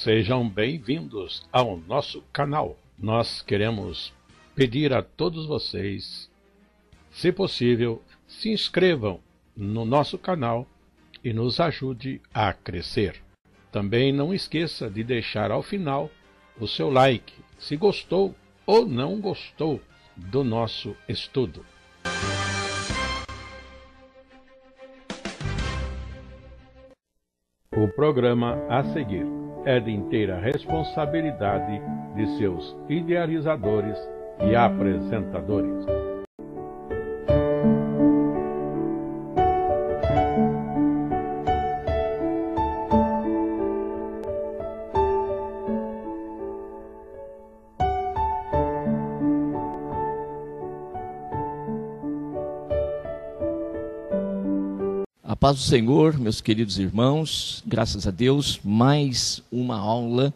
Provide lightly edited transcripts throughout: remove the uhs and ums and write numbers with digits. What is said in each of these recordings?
Sejam bem-vindos ao nosso canal. Nós queremos pedir a todos vocês, se possível, se inscrevam no nosso canal e nos ajude a crescer. Também não esqueça de deixar ao final o seu like, se gostou ou não gostou do nosso estudo. O programa a seguir é de inteira responsabilidade de seus idealizadores e apresentadores. A paz do Senhor, meus queridos irmãos, graças a Deus, mais uma aula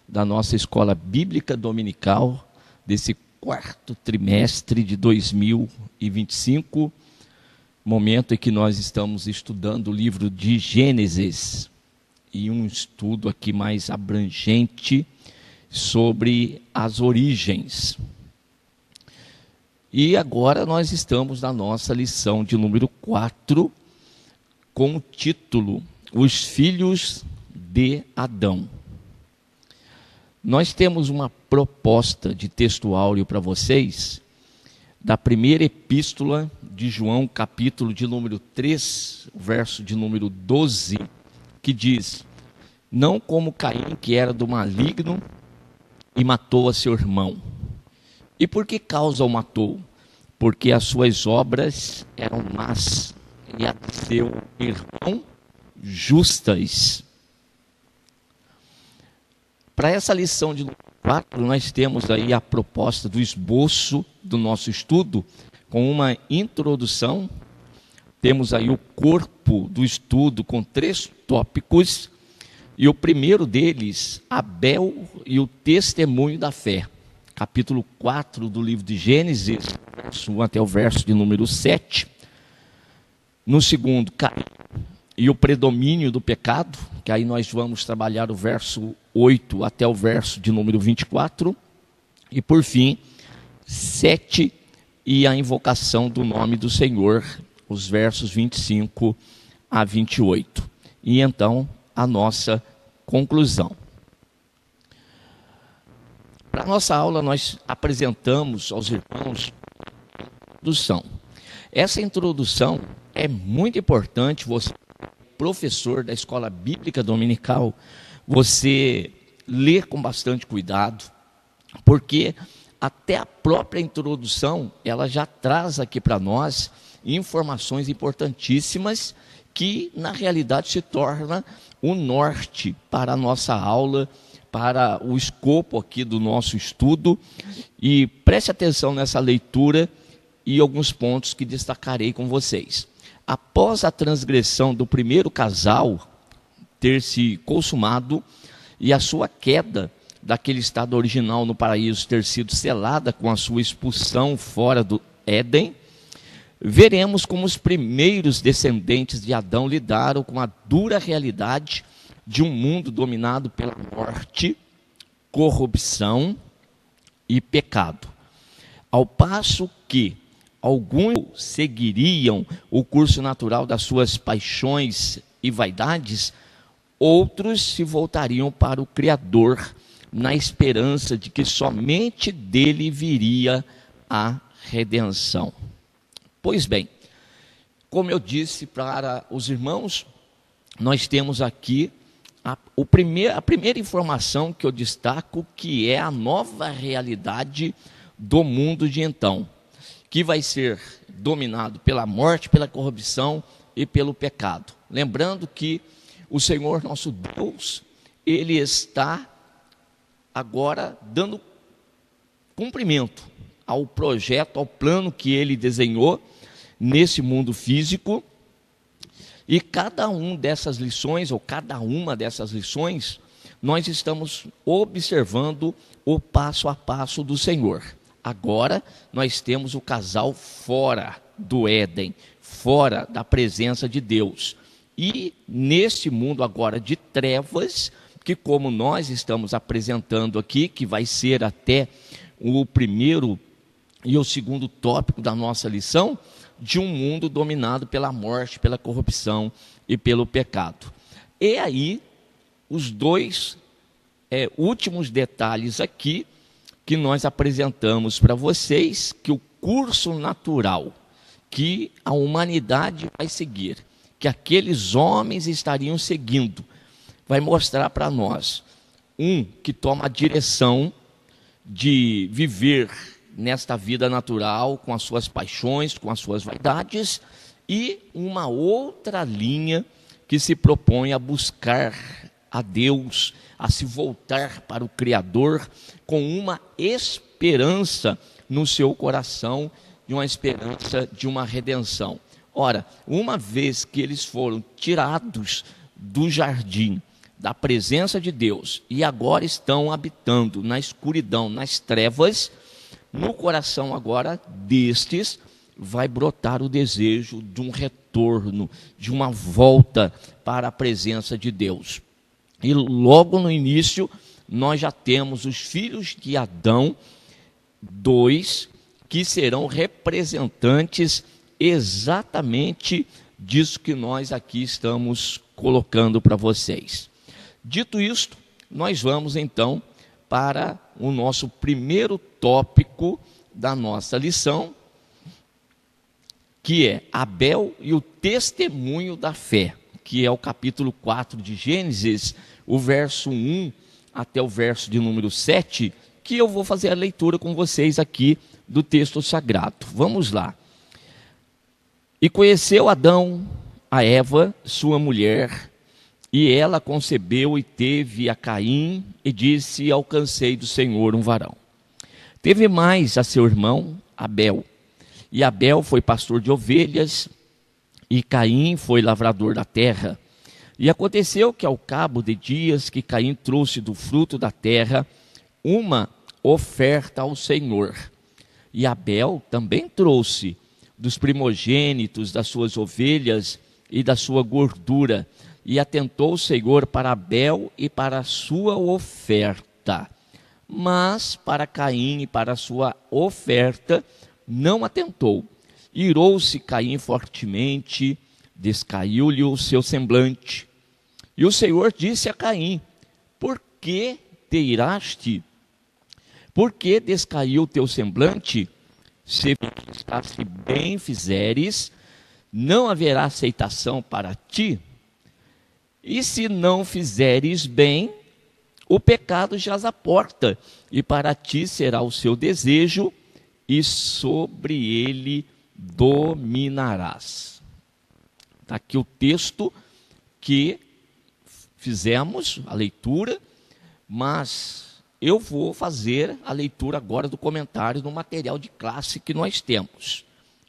da nossa escola bíblica dominical, desse quarto trimestre de 2025, momento em que nós estamos estudando o livro de Gênesis, e um estudo aqui mais abrangente sobre as origens. E agora nós estamos na nossa lição de número 4, com o título Os Filhos de Adão. Nós temos uma proposta de texto áureo para vocês, da primeira epístola de João, capítulo de número 3, verso de número 12, que diz: não como Caim, que era do maligno, e matou a seu irmão. E por que causa o matou? Porque as suas obras eram más, e a de seu irmão justas. Para essa lição de 4, nós temos aí a proposta do esboço do nosso estudo, com uma introdução. Temos aí o corpo do estudo com 3 tópicos, e o primeiro deles, Abel e o testemunho da fé. Capítulo 4 do livro de Gênesis, verso 1 até o verso de número 7. No segundo, Caim e o predomínio do pecado, que aí nós vamos trabalhar o verso 8 até o verso de número 24. E por fim, 7 e a invocação do nome do Senhor, os versos 25 a 28. E então, a nossa conclusão. Para a nossa aula, nós apresentamos aos irmãos a introdução. Essa introdução é muito importante. Você, professor da escola bíblica dominical, você ler com bastante cuidado, porque até a própria introdução, ela já traz aqui para nós informações importantíssimas que, na realidade, se torna o norte para a nossa aula, para o escopo aqui do nosso estudo. E preste atenção nessa leitura e alguns pontos que destacarei com vocês. Após a transgressão do primeiro casal ter se consumado e a sua queda daquele estado original no paraíso ter sido selada com a sua expulsão fora do Éden, veremos como os primeiros descendentes de Adão lidaram com a dura realidade de um mundo dominado pela morte, corrupção e pecado. Ao passo que alguns seguiriam o curso natural das suas paixões e vaidades, outros se voltariam para o Criador, na esperança de que somente dele viria a redenção. Pois bem, como eu disse para os irmãos, nós temos aqui a primeira informação que eu destaco, que é a nova realidade do mundo de então, que vai ser dominado pela morte, pela corrupção e pelo pecado. Lembrando que o Senhor nosso Deus, Ele está agora dando cumprimento ao projeto, ao plano que Ele desenhou nesse mundo físico. E cada uma dessas lições, nós estamos observando o passo a passo do Senhor. Agora nós temos o casal fora do Éden, fora da presença de Deus. E neste mundo agora de trevas, que, como nós estamos apresentando aqui, que vai ser até o primeiro e o segundo tópico da nossa lição, de um mundo dominado pela morte, pela corrupção e pelo pecado. E aí, os dois últimos detalhes aqui, que nós apresentamos para vocês, que o curso natural que a humanidade vai seguir, que aqueles homens estariam seguindo, vai mostrar para nós, que toma a direção de viver nesta vida natural, com as suas paixões, com as suas vaidades, e uma outra linha que se propõe a buscar a Deus, a se voltar para o Criador, com uma esperança no seu coração, de uma esperança de uma redenção. Ora, uma vez que eles foram tirados do jardim, da presença de Deus, e agora estão habitando na escuridão, nas trevas, no coração agora destes vai brotar o desejo de um retorno, de uma volta para a presença de Deus. E logo no início nós já temos os filhos de Adão, dois, que serão representantes exatamente disso que nós aqui estamos colocando para vocês. Dito isto, nós vamos então para o nosso primeiro tópico da nossa lição, que é Abel e o testemunho da fé, que é o capítulo 4 de Gênesis, o verso 1 até o verso de número 7, que eu vou fazer a leitura com vocês aqui do texto sagrado. Vamos lá. E conheceu Adão a Eva, sua mulher, e ela concebeu e teve a Caim, e disse: alcancei do Senhor um varão. Teve mais a seu irmão Abel, e Abel foi pastor de ovelhas, e Caim foi lavrador da terra. E aconteceu que ao cabo de dias que Caim trouxe do fruto da terra uma oferta ao Senhor. E Abel também trouxe dos primogênitos das suas ovelhas e da sua gordura. E atentou o Senhor para Abel e para a sua oferta. Mas para Caim e para a sua oferta não atentou. Irou-se Caim fortemente, descaiu-lhe o seu semblante. E o Senhor disse a Caim: por que te iraste? Por que descaiu o teu semblante? Se bem fizeres, não haverá aceitação para ti. E se não fizeres bem, o pecado jaz à porta, e para ti será o seu desejo, e sobre ele dominarás. Está aqui o texto que fizemos, a leitura, mas eu vou fazer a leitura agora do comentário do material de classe que nós temos,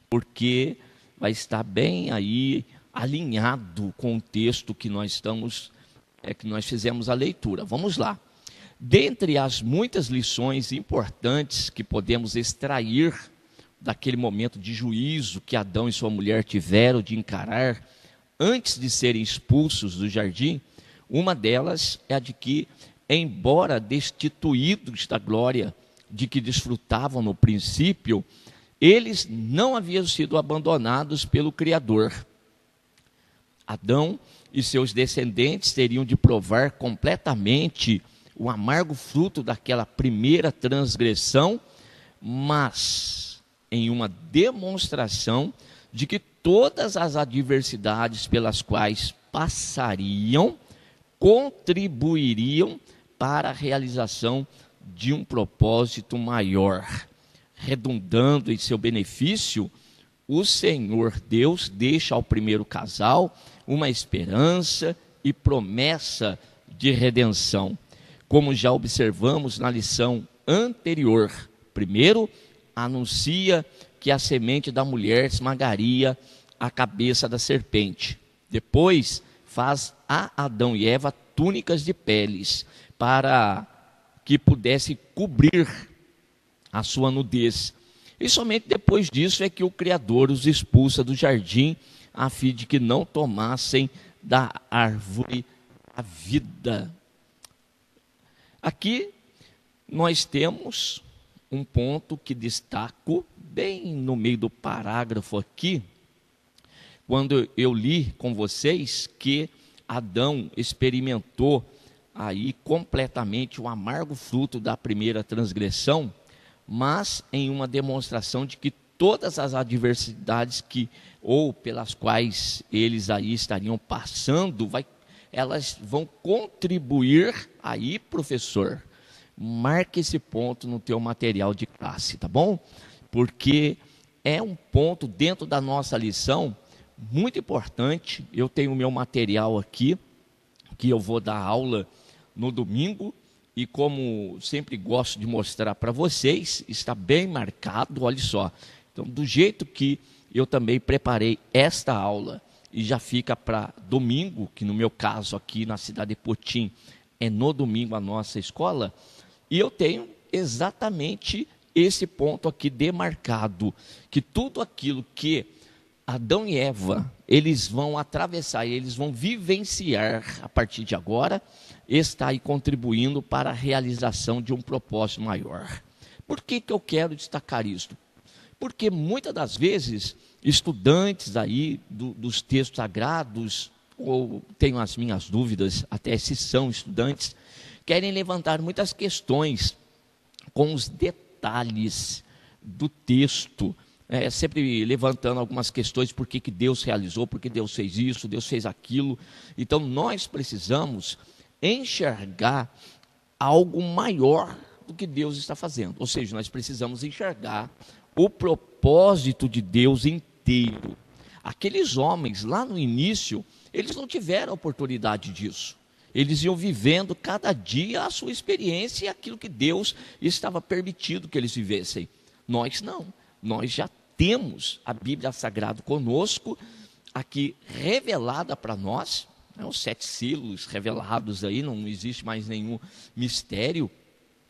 porque vai estar bem aí alinhado com o texto que nós fizemos a leitura. Vamos lá. Dentre as muitas lições importantes que podemos extrair daquele momento de juízo que Adão e sua mulher tiveram de encarar antes de serem expulsos do jardim, uma delas é a de que, embora destituídos da glória de que desfrutavam no princípio, eles não haviam sido abandonados pelo Criador. Adão e seus descendentes teriam de provar completamente o amargo fruto daquela primeira transgressão, mas em uma demonstração de que todas as adversidades pelas quais passariam contribuiriam para a realização de um propósito maior. Redundando em seu benefício, o Senhor Deus deixa ao primeiro casal uma esperança e promessa de redenção. Como já observamos na lição anterior, primeiro anuncia que a semente da mulher esmagaria a cabeça da serpente. Depois faz a Adão e Eva túnicas de peles para que pudesse cobrir a sua nudez. E somente depois disso é que o Criador os expulsa do jardim, a fim de que não tomassem da árvore da vida. Aqui nós temos um ponto que destaco bem no meio do parágrafo aqui, quando eu li com vocês que Adão experimentou aí completamente o amargo fruto da primeira transgressão, mas em uma demonstração de que todas as adversidades ou pelas quais eles aí estariam passando, elas vão contribuir aí, professor. Marque esse ponto no teu material de classe, tá bom? Porque é um ponto dentro da nossa lição muito importante. Eu tenho o meu material aqui, que eu vou dar aula no domingo, e como sempre gosto de mostrar para vocês, está bem marcado, olha só. Então, do jeito que eu também preparei esta aula, e já fica para domingo, que no meu caso aqui na cidade de Potim, é no domingo a nossa escola, e eu tenho exatamente esse ponto aqui demarcado, que tudo aquilo que Adão e Eva, eles vão atravessar, eles vão vivenciar a partir de agora, está aí contribuindo para a realização de um propósito maior. Por que eu quero destacar isso? Porque muitas das vezes, estudantes aí dos textos sagrados, ou tenho as minhas dúvidas, até se são estudantes, querem levantar muitas questões com os detalhes do texto, sempre levantando algumas questões, por que Deus realizou, por que Deus fez isso, Deus fez aquilo. Então nós precisamos enxergar algo maior do que Deus está fazendo, ou seja, nós precisamos enxergar o propósito de Deus inteiro. Aqueles homens lá no início, eles não tiveram oportunidade disso. Eles iam vivendo cada dia a sua experiência e aquilo que Deus estava permitindo que eles vivessem. Nós não. Nós já temos a Bíblia Sagrada conosco, aqui revelada para nós, os 7 selos revelados aí, não existe mais nenhum mistério.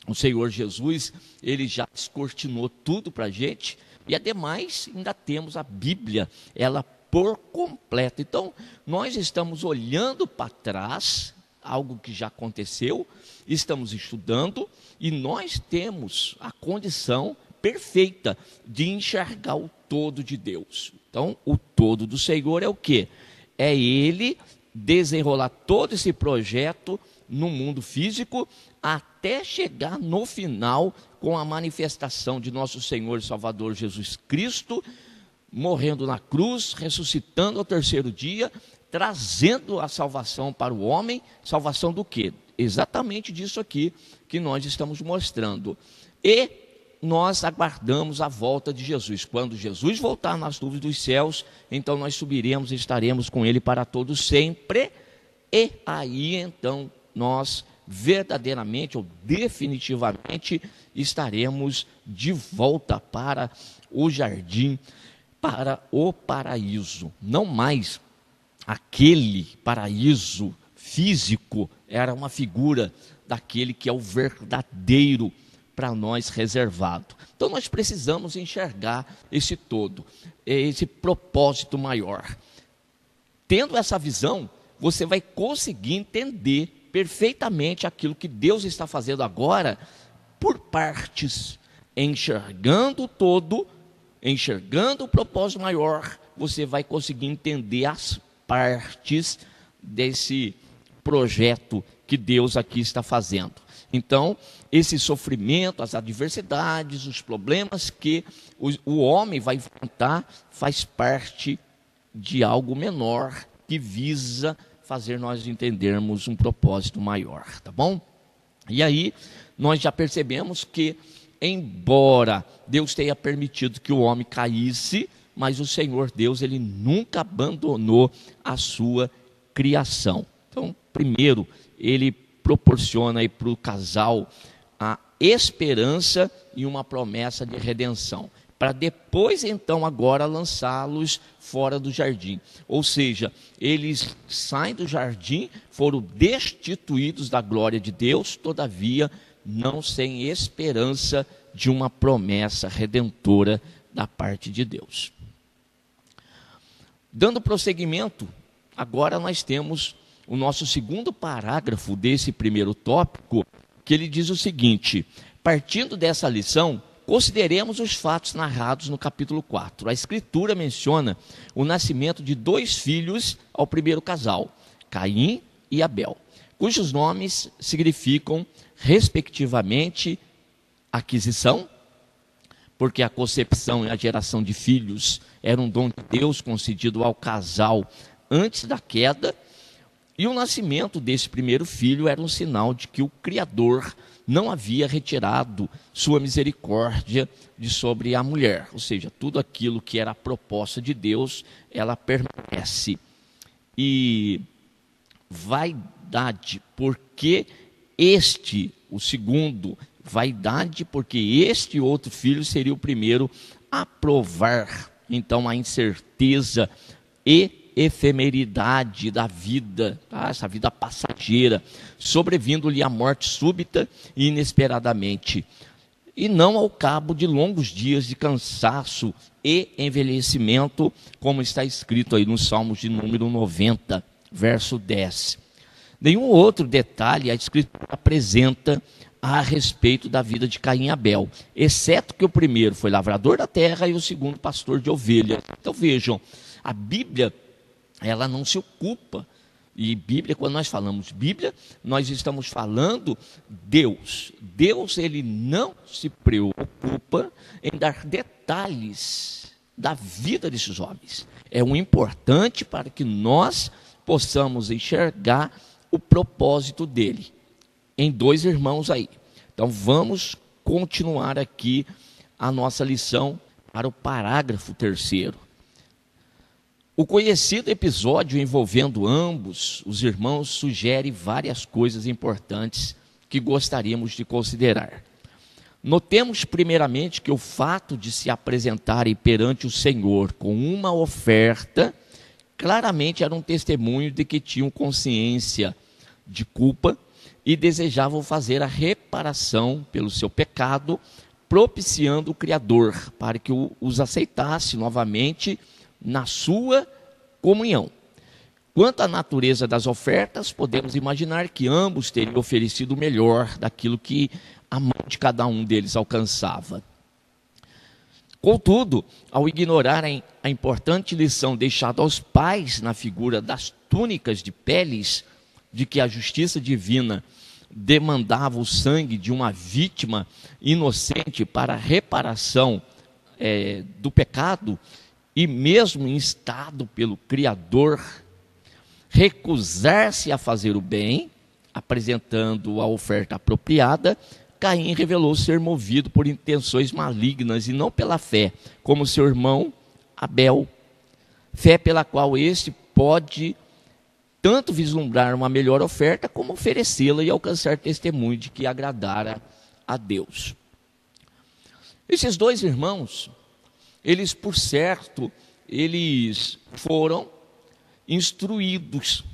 O Senhor Jesus, ele já descortinou tudo para a gente, e ademais ainda temos a Bíblia, ela por completo. Então, nós estamos olhando para trás, algo que já aconteceu, estamos estudando, e nós temos a condição perfeita de enxergar o todo de Deus. Então, o todo do Senhor é o quê? É Ele desenrolar todo esse projeto no mundo físico, até chegar no final com a manifestação de nosso Senhor e Salvador Jesus Cristo, morrendo na cruz, ressuscitando ao terceiro dia, trazendo a salvação para o homem. Salvação do quê? Exatamente disso aqui que nós estamos mostrando. E nós aguardamos a volta de Jesus. Quando Jesus voltar nas nuvens dos céus, então nós subiremos e estaremos com Ele para todos sempre. E aí então nós verdadeiramente ou definitivamente estaremos de volta para o jardim, para o paraíso. Não mais aquele paraíso físico, era uma figura daquele que é o verdadeiro para nós reservado. Então nós precisamos enxergar esse todo, esse propósito maior. Tendo essa visão, você vai conseguir entender perfeitamente aquilo que Deus está fazendo agora por partes, enxergando o todo, enxergando o propósito maior, você vai conseguir entender as partes desse projeto que Deus aqui está fazendo. Então, esse sofrimento, as adversidades, os problemas que o homem vai enfrentar, faz parte de algo menor que visa fazer nós entendermos um propósito maior, tá bom? E aí, nós já percebemos que, embora Deus tenha permitido que o homem caísse, mas o Senhor Deus, ele nunca abandonou a sua criação. Então, primeiro, ele proporciona para o casal a esperança e uma promessa de redenção, para depois então agora lançá-los fora do jardim. Ou seja, eles saem do jardim, foram destituídos da glória de Deus, todavia não sem esperança de uma promessa redentora da parte de Deus. Dando prosseguimento, agora nós temos o nosso segundo parágrafo desse primeiro tópico, que ele diz o seguinte: partindo dessa lição, consideremos os fatos narrados no capítulo 4. A Escritura menciona o nascimento de 2 filhos ao primeiro casal, Caim e Abel, cujos nomes significam, respectivamente, aquisição, porque a concepção e a geração de filhos era um dom de Deus concedido ao casal antes da queda, e o nascimento desse primeiro filho era um sinal de que o Criador não havia retirado sua misericórdia de sobre a mulher, ou seja, tudo aquilo que era a proposta de Deus, ela permanece. E vaidade, porque o segundo, vaidade, porque este outro filho seria o primeiro a provar, então, a incerteza e efemeridade da vida, tá? Essa vida passageira, sobrevindo-lhe a morte súbita e inesperadamente, e não ao cabo de longos dias de cansaço e envelhecimento, como está escrito aí nos Salmos de número 90, verso 10. Nenhum outro detalhe a Escritura apresenta a respeito da vida de Caim e Abel, exceto que o primeiro foi lavrador da terra e o segundo pastor de ovelhas. Então vejam, a Bíblia, ela não se ocupa, e Bíblia, quando nós falamos Bíblia, nós estamos falando Deus. Deus, ele não se preocupa em dar detalhes da vida desses homens. É um importante para que nós possamos enxergar o propósito dele em 2 irmãos aí. Então vamos continuar aqui a nossa lição para o parágrafo 3º. O conhecido episódio envolvendo ambos os irmãos sugere várias coisas importantes que gostaríamos de considerar. Notemos primeiramente que o fato de se apresentarem perante o Senhor com uma oferta claramente era um testemunho de que tinham consciência de culpa e desejavam fazer a reparação pelo seu pecado, propiciando o Criador para que os aceitasse novamente na sua comunhão. Quanto à natureza das ofertas, podemos imaginar que ambos teriam oferecido o melhor daquilo que a mão de cada um deles alcançava. Contudo, ao ignorarem a importante lição deixada aos pais na figura das túnicas de peles, de que a justiça divina demandava o sangue de uma vítima inocente para a reparação do pecado, e mesmo instado pelo Criador, recusar-se a fazer o bem, apresentando a oferta apropriada, Caim revelou ser movido por intenções malignas e não pela fé, como seu irmão Abel, fé pela qual este pode tanto vislumbrar uma melhor oferta, como oferecê-la e alcançar testemunho de que agradara a Deus. Esses 2 irmãos, eles, por certo, eles foram instruídos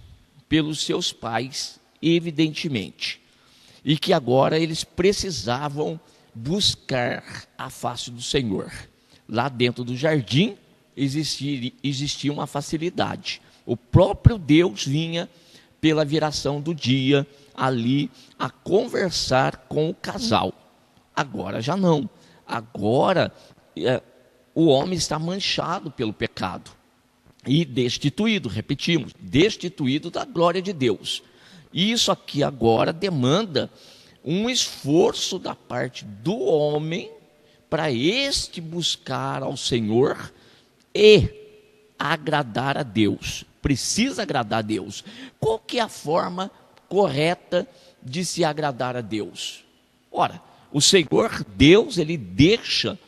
pelos seus pais, evidentemente, e que agora eles precisavam buscar a face do Senhor. Lá dentro do jardim existia uma facilidade. O próprio Deus vinha pela viração do dia ali a conversar com o casal. Agora já não. Agora o homem está manchado pelo pecado e destituído, repetimos, destituído da glória de Deus. E isso aqui agora demanda um esforço da parte do homem para este buscar ao Senhor e agradar a Deus. Precisa agradar a Deus. Qual que é a forma correta de se agradar a Deus? Ora, o Senhor Deus, ele deixa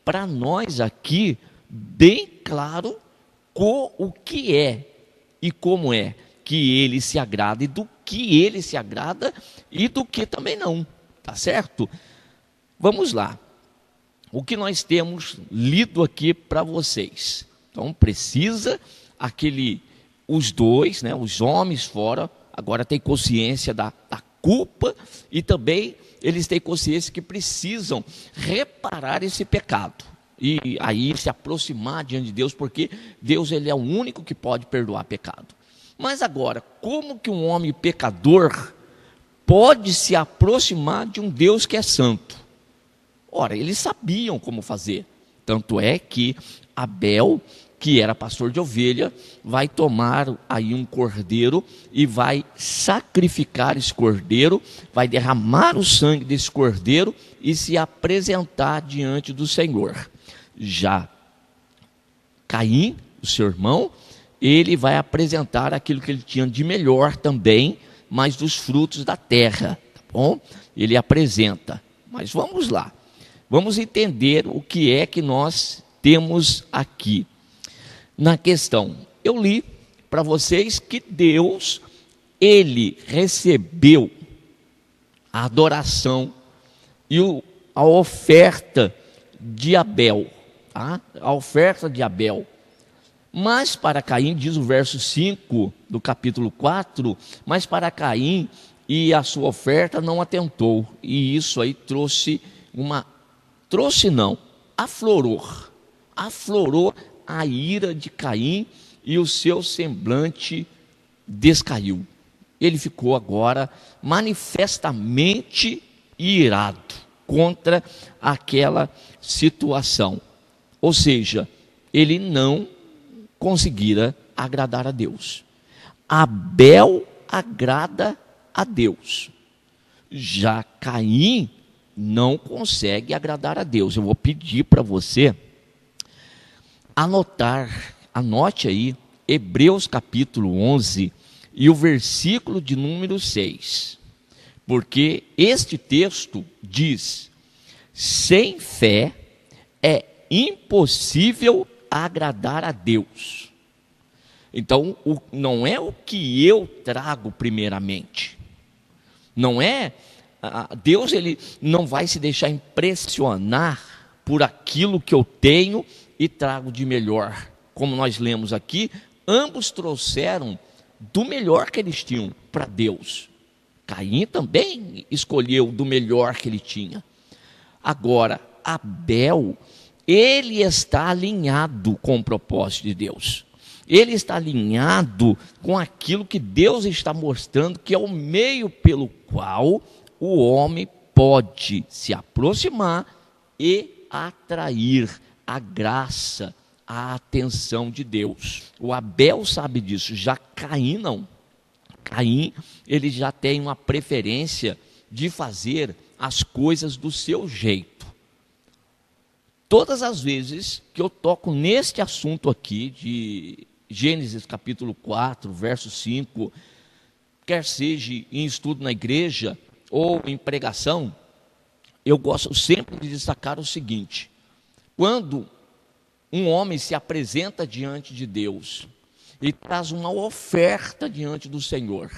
para nós aqui bem claro o que é e como é que ele se agrada, e do que ele se agrada e do que também não, tá certo? Vamos lá. O que nós temos lido aqui para vocês? Então precisa os 2, né, os homens fora, agora têm consciência da culpa, e também eles têm consciência que precisam reparar esse pecado. E aí se aproximar diante de Deus, porque Deus, ele é o único que pode perdoar pecado. Mas agora, como que um homem pecador pode se aproximar de um Deus que é santo? Ora, eles sabiam como fazer. Tanto é que Abel, que era pastor de ovelha, vai tomar aí um cordeiro e vai sacrificar esse cordeiro, vai derramar o sangue desse cordeiro e se apresentar diante do Senhor. Já Caim, o seu irmão, ele vai apresentar aquilo que ele tinha de melhor também, mas dos frutos da terra, tá bom? Ele apresenta. Mas vamos lá, vamos entender o que é que nós temos aqui na questão. Eu li para vocês que Deus, ele recebeu a adoração e a oferta de Abel, tá? A oferta de Abel. Mas para Caim, diz o verso 5 do capítulo 4, mas para Caim e a sua oferta não atentou. E isso aí aflorou a ira de Caim e o seu semblante descaiu. Ele ficou agora manifestamente irado contra aquela situação. Ou seja, ele não conseguira agradar a Deus. Abel agrada a Deus. Já Caim não consegue agradar a Deus. Eu vou pedir para você anote aí Hebreus capítulo 11 e o versículo de número 6. Porque este texto diz: sem fé é impossível agradar a Deus. Então, não é o que eu trago primeiramente. Não é, Deus ele não vai se deixar impressionar por aquilo que eu tenho e trago de melhor. Como nós lemos aqui, ambos trouxeram do melhor que eles tinham para Deus. Caim também escolheu do melhor que ele tinha. Agora, Abel, ele está alinhado com o propósito de Deus. Ele está alinhado com aquilo que Deus está mostrando, que é o meio pelo qual o homem pode se aproximar e atrair a graça, a atenção de Deus. O Abel sabe disso, já Caim não. Caim, ele já tem uma preferência de fazer as coisas do seu jeito. Todas as vezes que eu toco neste assunto aqui, de Gênesis capítulo 4, verso 5, quer seja em estudo na igreja ou em pregação, eu gosto sempre de destacar o seguinte: quando um homem se apresenta diante de Deus e traz uma oferta diante do Senhor,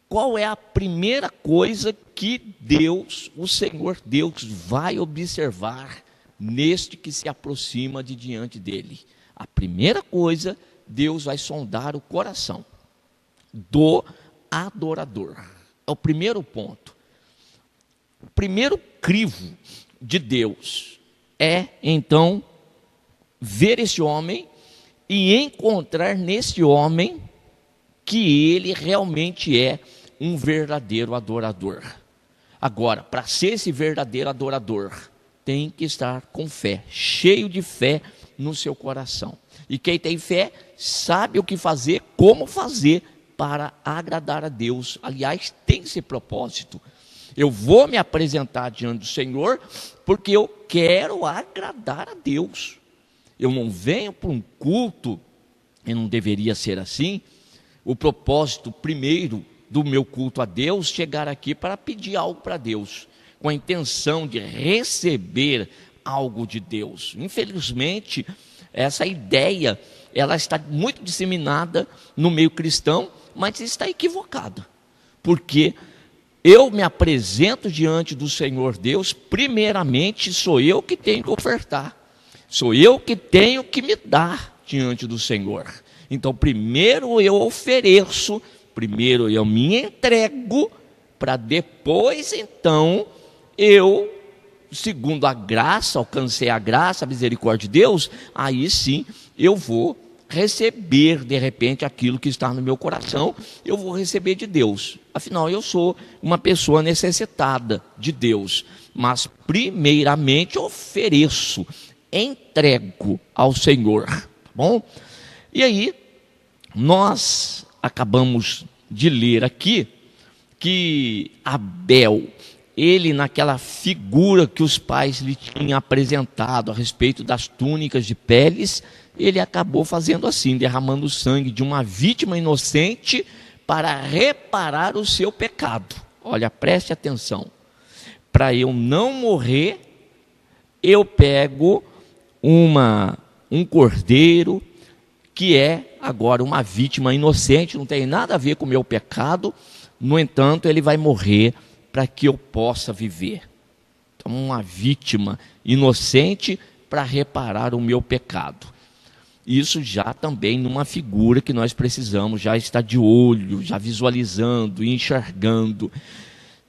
qual é a primeira coisa que Deus, o Senhor Deus, vai observar neste que se aproxima de diante dele? A primeira coisa, Deus vai sondar o coração do adorador. É o primeiro ponto. O primeiro crivo de Deus é, então, ver esse homem e encontrar nesse homem que ele realmente é um verdadeiro adorador. Agora, para ser esse verdadeiro adorador, tem que estar com fé, cheio de fé no seu coração. E quem tem fé sabe o que fazer, como fazer para agradar a Deus. Aliás, tem esse propósito. Eu vou me apresentar diante do Senhor porque eu quero agradar a Deus. Eu não venho para um culto, e não deveria ser assim. O propósito primeiro do meu culto a Deus, chegar aqui para pedir algo para Deus, com a intenção de receber algo de Deus. Infelizmente, essa ideia, ela está muito disseminada no meio cristão, mas está equivocada, porque eu me apresento diante do Senhor Deus, primeiramente sou eu que tenho que ofertar, sou eu que tenho que me dar diante do Senhor. Então primeiro eu ofereço, primeiro eu me entrego, para depois então eu, segundo a graça, alcancei a graça, a misericórdia de Deus, aí sim eu vou receber de repente aquilo que está no meu coração, eu vou receber de Deus. Afinal, eu sou uma pessoa necessitada de Deus, mas primeiramente ofereço, entrego ao Senhor, tá bom? E aí, nós acabamos de ler aqui que Abel, ele naquela figura que os pais lhe tinham apresentado a respeito das túnicas de peles, ele acabou fazendo assim, derramando o sangue de uma vítima inocente para reparar o seu pecado. Olha, preste atenção. Para eu não morrer, eu pego um cordeiro, que é agora uma vítima inocente, não tem nada a ver com o meu pecado, no entanto, ele vai morrer para que eu possa viver. Então, uma vítima inocente para reparar o meu pecado. Isso já também numa figura que nós precisamos já estar de olho, já visualizando, enxergando.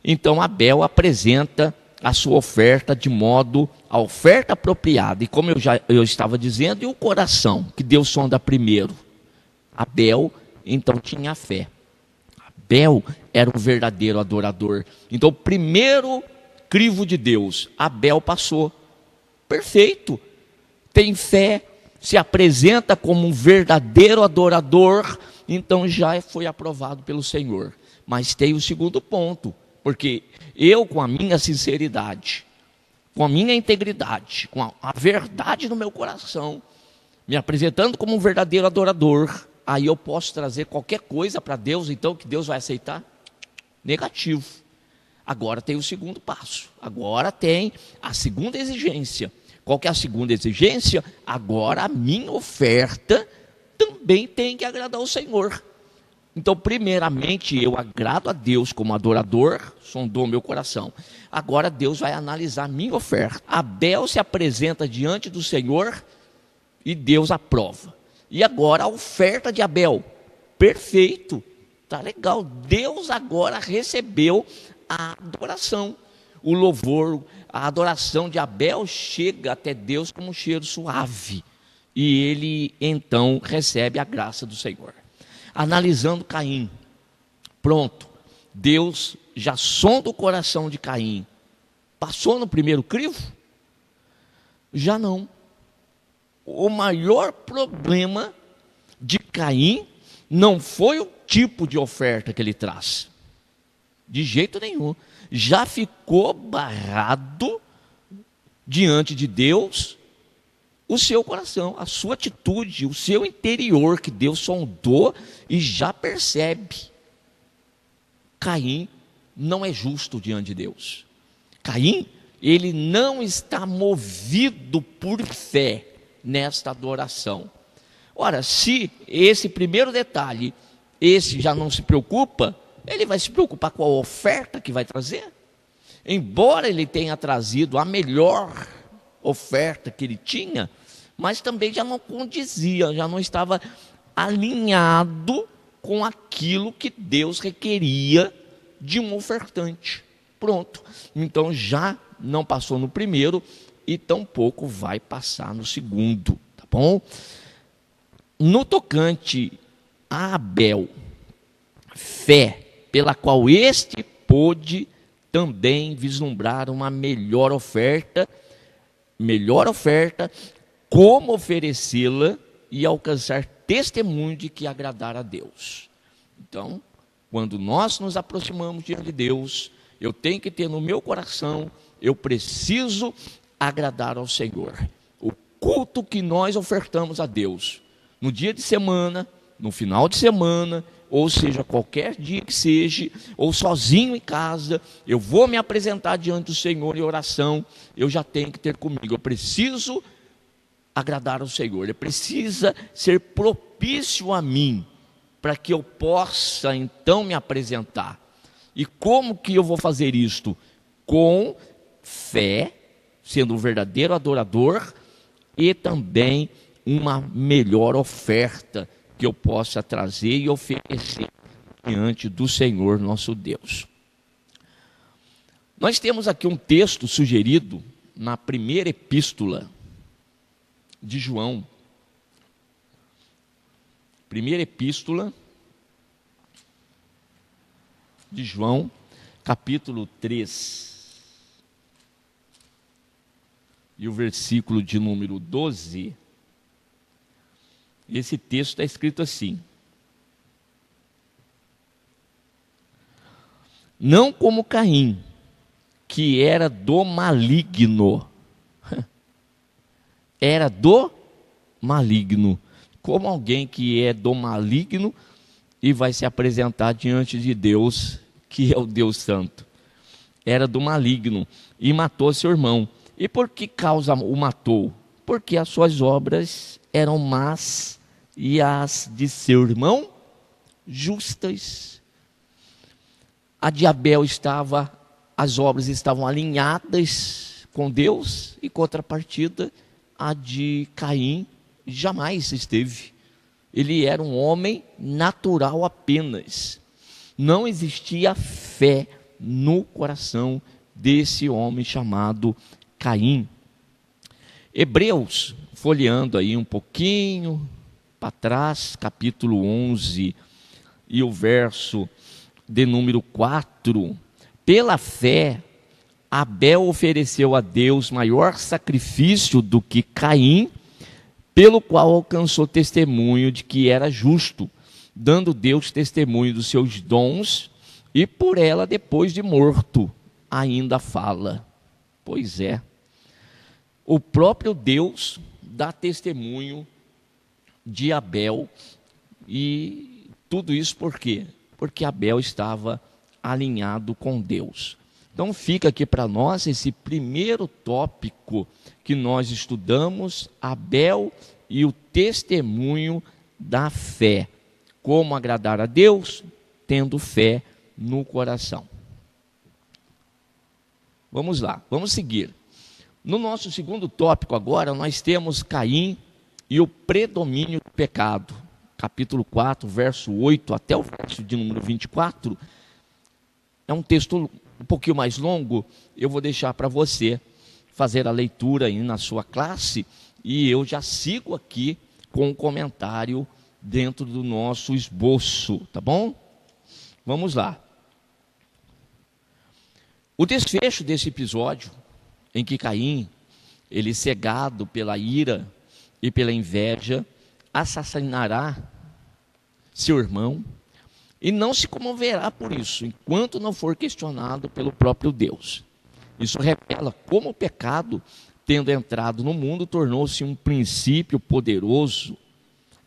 Então Abel apresenta a sua oferta de modo, a oferta apropriada. E como eu estava dizendo, e o coração, que Deus sonda primeiro. Abel, então, tinha fé. Abel era um verdadeiro adorador. Então, o primeiro crivo de Deus, Abel passou. Perfeito. Tem fé, se apresenta como um verdadeiro adorador, então já foi aprovado pelo Senhor. Mas tem o segundo ponto, porque eu, com a minha sinceridade, com a minha integridade, com a verdade no meu coração, me apresentando como um verdadeiro adorador, aí eu posso trazer qualquer coisa para Deus, então, que Deus vai aceitar? Negativo. Agora tem o segundo passo, agora tem a segunda exigência. Qual que é a segunda exigência? Agora a minha oferta também tem que agradar ao Senhor. Então, primeiramente, eu agrado a Deus como adorador, sondou meu coração. Agora Deus vai analisar a minha oferta. Abel se apresenta diante do Senhor e Deus aprova. E agora a oferta de Abel, perfeito, tá legal. Deus agora recebeu a adoração. O louvor, a adoração de Abel chega até Deus como um cheiro suave. E ele então recebe a graça do Senhor. Analisando Caim, pronto, Deus já sonda o coração de Caim. Passou no primeiro crivo? Já não. O maior problema de Caim não foi o tipo de oferta que ele traz. De jeito nenhum. Já ficou barrado diante de Deus o seu coração, a sua atitude, o seu interior, que Deus sondou e já percebe. Caim não é justo diante de Deus. Caim, ele não está movido por fé nesta adoração. Ora, se esse primeiro detalhe, esse já não se preocupa, ele vai se preocupar com a oferta que vai trazer? Embora ele tenha trazido a melhor oferta que ele tinha, mas também já não condizia, já não estava alinhado com aquilo que Deus requeria de um ofertante. Pronto. Então já não passou no primeiro e tampouco vai passar no segundo, tá bom? No tocante a Abel, fé pela qual este pôde também vislumbrar uma melhor oferta, como oferecê-la e alcançar testemunho de que agradar a Deus. Então, quando nós nos aproximamos diante de Deus, eu tenho que ter no meu coração, eu preciso agradar ao Senhor. O culto que nós ofertamos a Deus, no dia de semana, no final de semana, ou seja, qualquer dia que seja, ou sozinho em casa, eu vou me apresentar diante do Senhor em oração, eu já tenho que ter comigo, eu preciso agradar ao Senhor, ele precisa ser propício a mim, para que eu possa então me apresentar. E como que eu vou fazer isto? Com fé, sendo um verdadeiro adorador, e também uma melhor oferta que eu possa trazer e oferecer diante do Senhor nosso Deus. Nós temos aqui um texto sugerido na primeira epístola de João, Primeira Epístola de João, capítulo 3, e o versículo de número 12, esse texto está escrito assim: não como Caim, que era do maligno, era do maligno, como alguém que é do maligno e vai se apresentar diante de Deus, que é o Deus Santo. Era do maligno e matou seu irmão. E por que causa o matou? Porque as suas obras eram más e as de seu irmão justas. A de Abel as obras estavam alinhadas com Deus, e contrapartida, a de Caim jamais esteve. Ele era um homem natural apenas. Não existia fé no coração desse homem chamado Caim. Hebreus, folheando aí um pouquinho para trás, capítulo 11 e o verso de número 4. Pela fé, Abel ofereceu a Deus maior sacrifício do que Caim, pelo qual alcançou testemunho de que era justo, dando Deus testemunho dos seus dons, e por ela, depois de morto, ainda fala. Pois é, o próprio Deus dá testemunho de Abel, e tudo isso por quê? Porque Abel estava alinhado com Deus. Então fica aqui para nós esse primeiro tópico que nós estudamos, Abel e o testemunho da fé. Como agradar a Deus? Tendo fé no coração. Vamos lá, vamos seguir. No nosso segundo tópico agora, nós temos Caim e o predomínio do pecado. Capítulo 4, verso 8 até o verso de número 24. É um texto um pouquinho mais longo, eu vou deixar para você fazer a leitura aí na sua classe, e eu já sigo aqui com um comentário dentro do nosso esboço, tá bom? Vamos lá. O desfecho desse episódio, em que Caim, ele cegado pela ira e pela inveja, assassinará seu irmão, e não se comoverá por isso, enquanto não for questionado pelo próprio Deus. Isso revela como o pecado, tendo entrado no mundo, tornou-se um princípio poderoso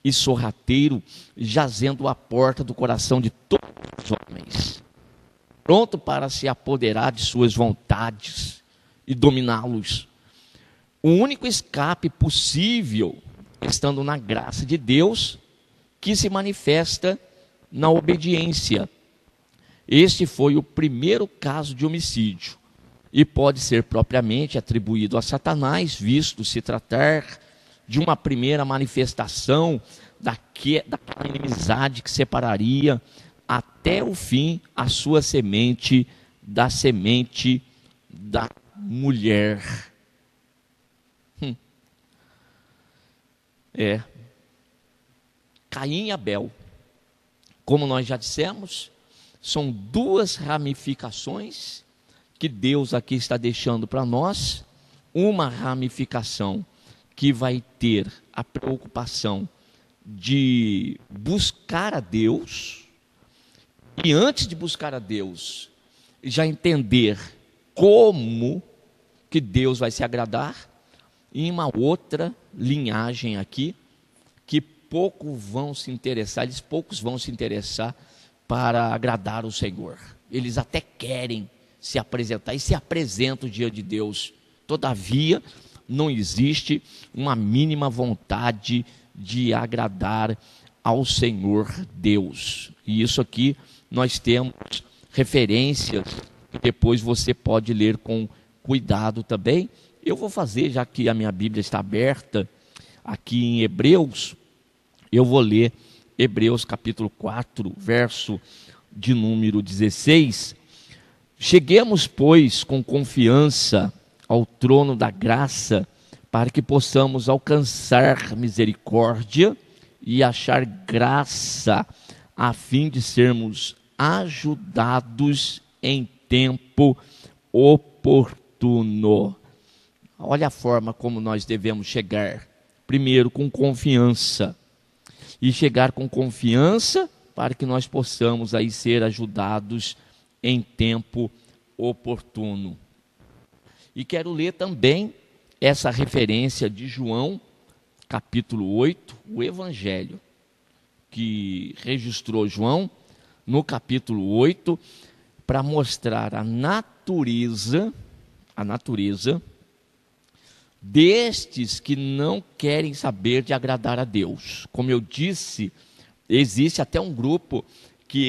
e sorrateiro, jazendo à porta do coração de todos os homens, pronto para se apoderar de suas vontades e dominá-los. O único escape possível, estando na graça de Deus, que se manifesta na obediência. Este foi o primeiro caso de homicídio, e pode ser propriamente atribuído a Satanás, visto se tratar de uma primeira manifestação daquela inimizade que separaria até o fim a sua semente da mulher. Caim e Abel, como nós já dissemos, são duas ramificações que Deus aqui está deixando para nós. Uma ramificação que vai ter a preocupação de buscar a Deus, e antes de buscar a Deus, já entender como que Deus vai se agradar, e uma outra linhagem aqui, que poucos vão se interessar para agradar o Senhor. Eles até querem se apresentar e se apresentam diante de Deus, todavia não existe uma mínima vontade de agradar ao Senhor Deus. E isso aqui nós temos referências que depois você pode ler com cuidado também. Eu vou fazer, já que a minha Bíblia está aberta aqui em Hebreus, eu vou ler Hebreus capítulo 4, verso de número 16. Cheguemos, pois, com confiança ao trono da graça, para que possamos alcançar misericórdia e achar graça, a fim de sermos ajudados em tempo oportuno. Olha a forma como nós devemos chegar. Primeiro, com confiança. E chegar com confiança para que nós possamos aí ser ajudados em tempo oportuno. E quero ler também essa referência de João, capítulo 8, o Evangelho, que registrou João no capítulo 8, para mostrar a natureza destes que não querem saber de agradar a Deus. Como eu disse, existe até um grupo que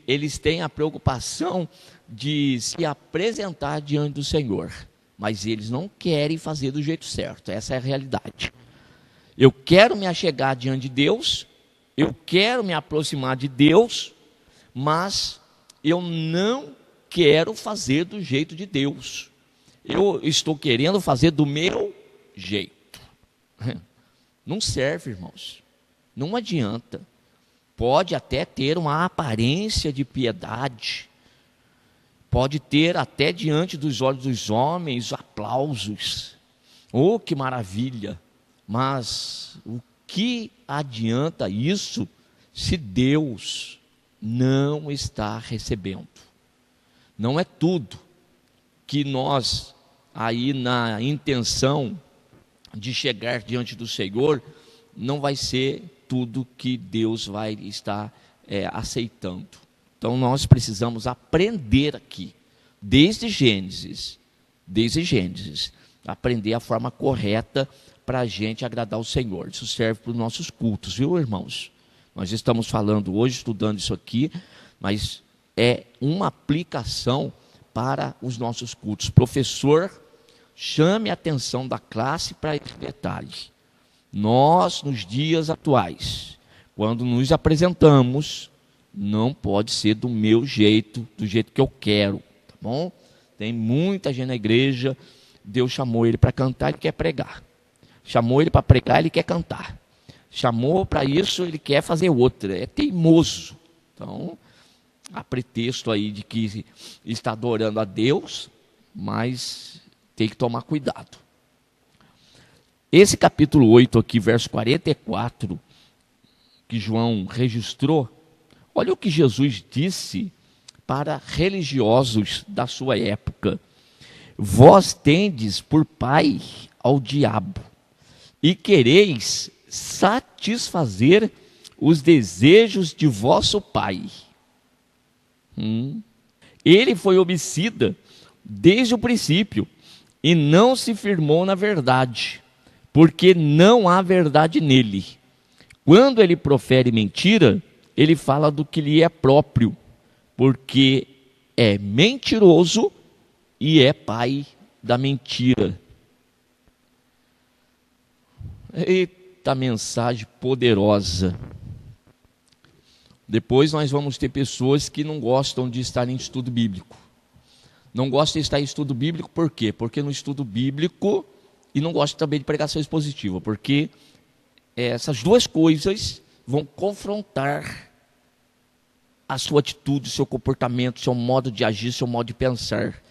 eles têm a preocupação de se apresentar diante do Senhor, mas eles não querem fazer do jeito certo. Essa é a realidade. Eu quero me achegar diante de Deus, eu quero me aproximar de Deus, mas eu não quero fazer do jeito de Deus. Eu estou querendo fazer do meu jeito. Não serve, irmãos. Não adianta. Pode até ter uma aparência de piedade. Pode ter até diante dos olhos dos homens aplausos. Oh, que maravilha! Mas o que adianta isso se Deus não está recebendo? Não é tudo que nós, aí na intenção de chegar diante do Senhor, não vai ser tudo que Deus vai estar aceitando. Então nós precisamos aprender aqui, desde Gênesis, aprender a forma correta para a gente agradar o Senhor. Isso serve para os nossos cultos, viu, irmãos? Nós estamos falando hoje, estudando isso aqui, mas é uma aplicação para os nossos cultos. Professor, chame a atenção da classe para esse detalhe. Nós, nos dias atuais, quando nos apresentamos, não pode ser do meu jeito, do jeito que eu quero, tá bom? Tem muita gente na igreja, Deus chamou ele para cantar, ele quer pregar. Chamou ele para pregar, ele quer cantar. Chamou para isso, ele quer fazer outra. É teimoso. Então, há pretexto aí de que está adorando a Deus, mas tem que tomar cuidado. Esse capítulo 8 aqui, verso 44, que João registrou, olha o que Jesus disse para religiosos da sua época. Vós tendes por pai ao diabo, e quereis satisfazer os desejos de vosso pai. Ele foi homicida desde o princípio, e não se firmou na verdade, porque não há verdade nele. Quando ele profere mentira, ele fala do que lhe é próprio, porque é mentiroso e é pai da mentira. Eita mensagem poderosa. Depois nós vamos ter pessoas que não gostam de estar em estudo bíblico. Não gostam de estar em estudo bíblico por quê? Porque no estudo bíblico, e não gostam também de pregação expositiva, porque essas duas coisas vão confrontar a sua atitude, o seu comportamento, o seu modo de agir, o seu modo de pensar.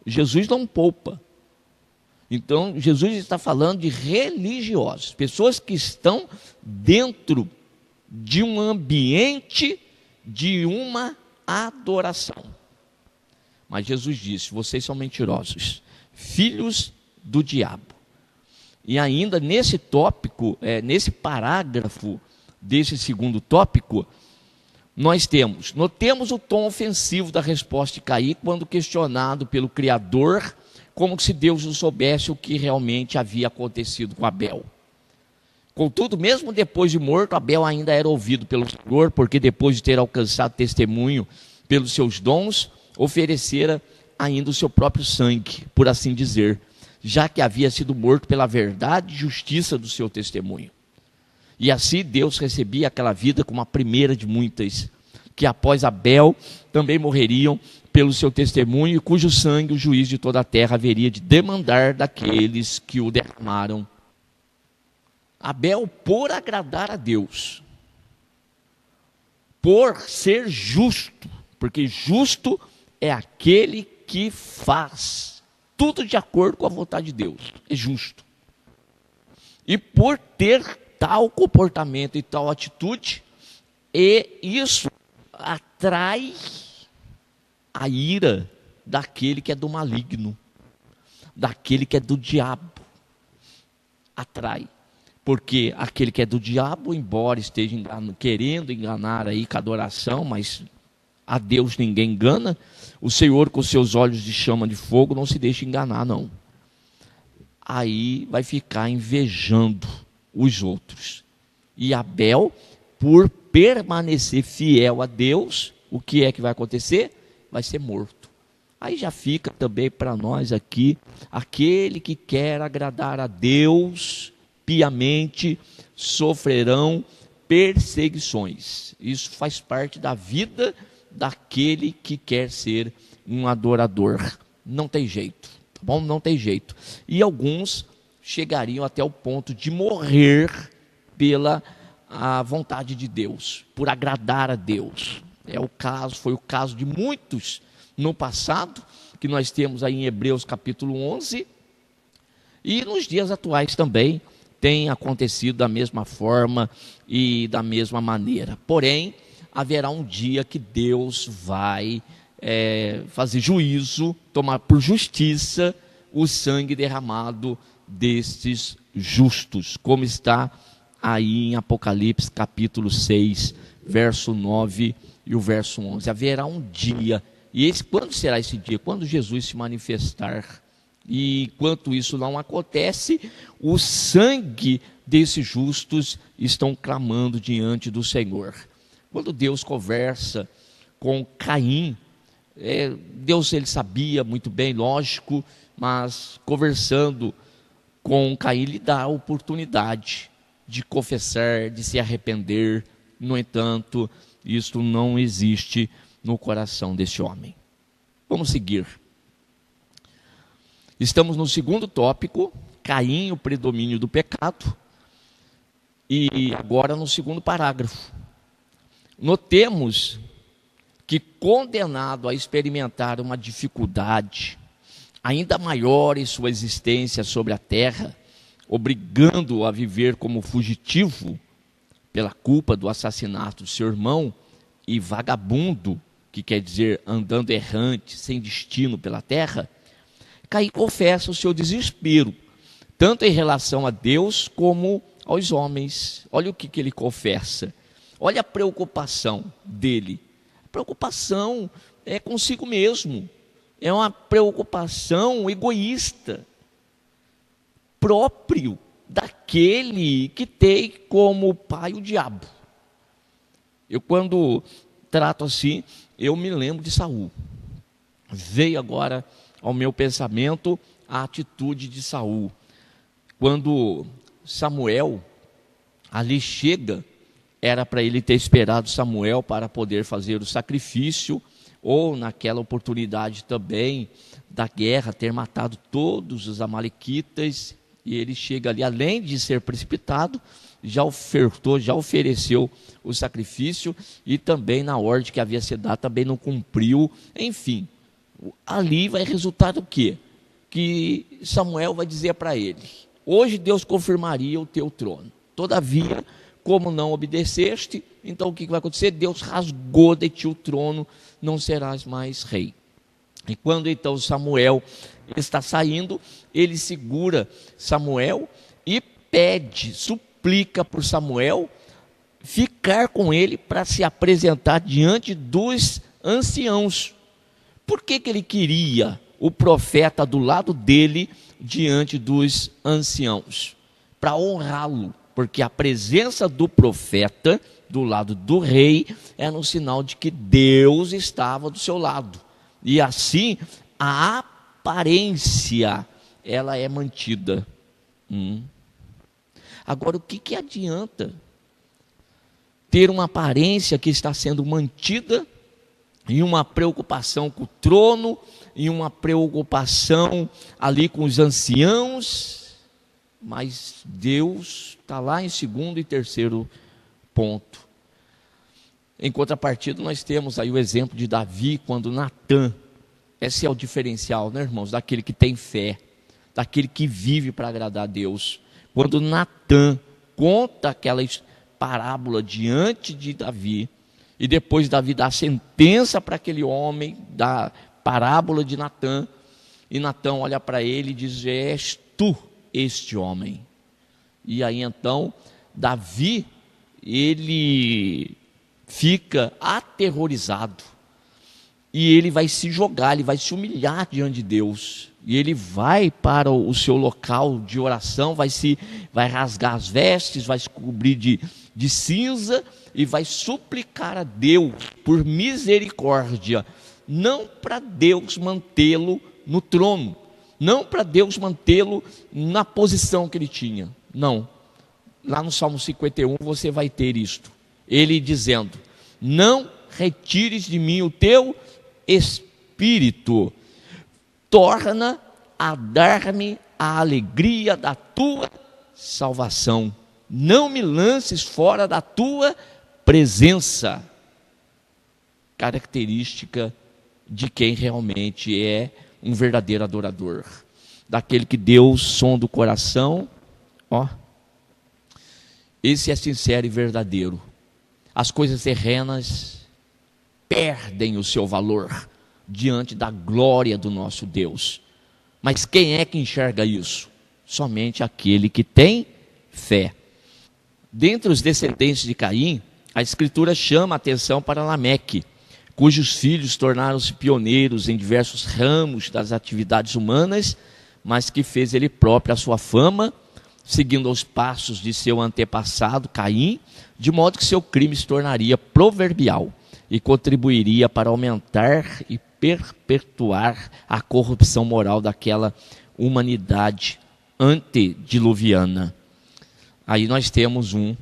Jesus não poupa. Então, Jesus está falando de religiosos, pessoas que estão dentro de um ambiente de uma adoração. Mas Jesus disse, vocês são mentirosos, filhos do diabo. E ainda nesse tópico, nesse parágrafo desse segundo tópico, notemos o tom ofensivo da resposta de Caim quando questionado pelo Criador, como se Deus não soubesse o que realmente havia acontecido com Abel. Contudo, mesmo depois de morto, Abel ainda era ouvido pelo Senhor, porque depois de ter alcançado testemunho pelos seus dons, oferecera ainda o seu próprio sangue, por assim dizer, já que havia sido morto pela verdade e justiça do seu testemunho. E assim Deus recebia aquela vida como a primeira de muitas, que após Abel também morreriam pelo seu testemunho, e cujo sangue o juiz de toda a terra haveria de demandar daqueles que o derramaram. Abel, por agradar a Deus, por ser justo, porque justo é aquele que faz tudo de acordo com a vontade de Deus, é justo. E por ter tal comportamento e tal atitude, e isso atrai a ira daquele que é do maligno, daquele que é do diabo. Atrai. Porque aquele que é do diabo, embora esteja querendo enganar aí com a adoração, mas a Deus ninguém engana, o Senhor com seus olhos de chama de fogo não se deixa enganar, não. Aí vai ficar invejando os outros. E Abel, por permanecer fiel a Deus, o que é que vai acontecer? Vai ser morto. Aí já fica também para nós aqui, aquele que quer agradar a Deus piamente, sofrerão perseguições. Isso faz parte da vida daquele que quer ser um adorador. Não tem jeito, tá bom? Não tem jeito. E alguns chegariam até o ponto de morrer pela a vontade de Deus, por agradar a Deus. Foi o caso de muitos no passado, que nós temos aí em Hebreus capítulo 11, e nos dias atuais também tem acontecido da mesma forma e da mesma maneira. Porém, haverá um dia que Deus vai fazer juízo, tomar por justiça o sangue derramado destes justos, como está aí em Apocalipse capítulo 6, verso 9 e o verso 11. Haverá um dia, e quando será esse dia? Quando Jesus se manifestar. E enquanto isso não acontece, o sangue desses justos estão clamando diante do Senhor. Quando Deus conversa com Caim, Deus ele sabia muito bem, lógico, mas conversando com Caim, lhe dá a oportunidade de confessar, de se arrepender. No entanto, isso não existe no coração desse homem. Vamos seguir. Estamos no segundo tópico, Caim, o predomínio do pecado, e agora no segundo parágrafo. Notemos que, condenado a experimentar uma dificuldade ainda maior em sua existência sobre a terra, obrigando-o a viver como fugitivo pela culpa do assassinato de seu irmão, e vagabundo, que quer dizer andando errante, sem destino pela terra, Caim confessa o seu desespero, tanto em relação a Deus como aos homens. Olha o que ele confessa. Olha a preocupação dele. A preocupação é consigo mesmo. É uma preocupação egoísta, próprio daquele que tem como pai o diabo. Eu, quando trato assim, eu me lembro de Saul. Veio agora ao meu pensamento a atitude de Saul. Quando Samuel ali chega, era para ele ter esperado Samuel para poder fazer o sacrifício, ou naquela oportunidade também da guerra, ter matado todos os amalequitas, e ele chega ali, além de ser precipitado, já ofertou, já ofereceu o sacrifício, e também na ordem que havia sido dada, também não cumpriu, enfim. Ali vai resultar o quê? Que Samuel vai dizer para ele: hoje Deus confirmaria o teu trono. Todavia, como não obedeceste, então o que vai acontecer? Deus rasgou de ti o trono, não serás mais rei. E quando então Samuel está saindo, ele segura Samuel e pede, suplica por Samuel ficar com ele para se apresentar diante dos anciãos. Por que ele queria o profeta do lado dele diante dos anciãos? Para honrá-lo, porque a presença do profeta do lado do rei era um sinal de que Deus estava do seu lado. E assim, a aparência, ela é mantida. Agora, o que adianta ter uma aparência que está sendo mantida, e uma preocupação com o trono, e uma preocupação ali com os anciãos? mas Deus está lá em segundo e terceiro ponto. Em contrapartida, nós temos aí o exemplo de Davi, quando Natã, esse é o diferencial, né, irmãos, daquele que tem fé, daquele que vive para agradar a Deus. Quando Natã conta aquela parábola diante de Davi, e depois Davi dá a sentença para aquele homem, da parábola de Natã, e Natã olha para ele e diz: és tu este homem. E aí então Davi, ele fica aterrorizado, e ele vai se jogar, ele vai se humilhar diante de Deus, e ele vai para o seu local de oração, vai rasgar as vestes, vai se cobrir de cinza, e vai suplicar a Deus por misericórdia, não para Deus mantê-lo no trono, não para Deus mantê-lo na posição que ele tinha, não. Lá no Salmo 51 você vai ter isto, ele dizendo: não retires de mim o teu espírito, torna a dar-me a alegria da tua salvação, não me lances fora da tua presença. Característica de quem realmente é um verdadeiro adorador, daquele que Deus sonda o coração, esse é sincero e verdadeiro. As coisas terrenas perdem o seu valor diante da glória do nosso Deus. Mas quem é que enxerga isso? Somente aquele que tem fé. Dentre os descendentes de Caim, a Escritura chama a atenção para Lameque, cujos filhos tornaram-se pioneiros em diversos ramos das atividades humanas, mas que fez ele próprio a sua fama, seguindo os passos de seu antepassado Caim, de modo que seu crime se tornaria proverbial e contribuiria para aumentar e perpetuar a corrupção moral daquela humanidade antediluviana. Aí nós temos um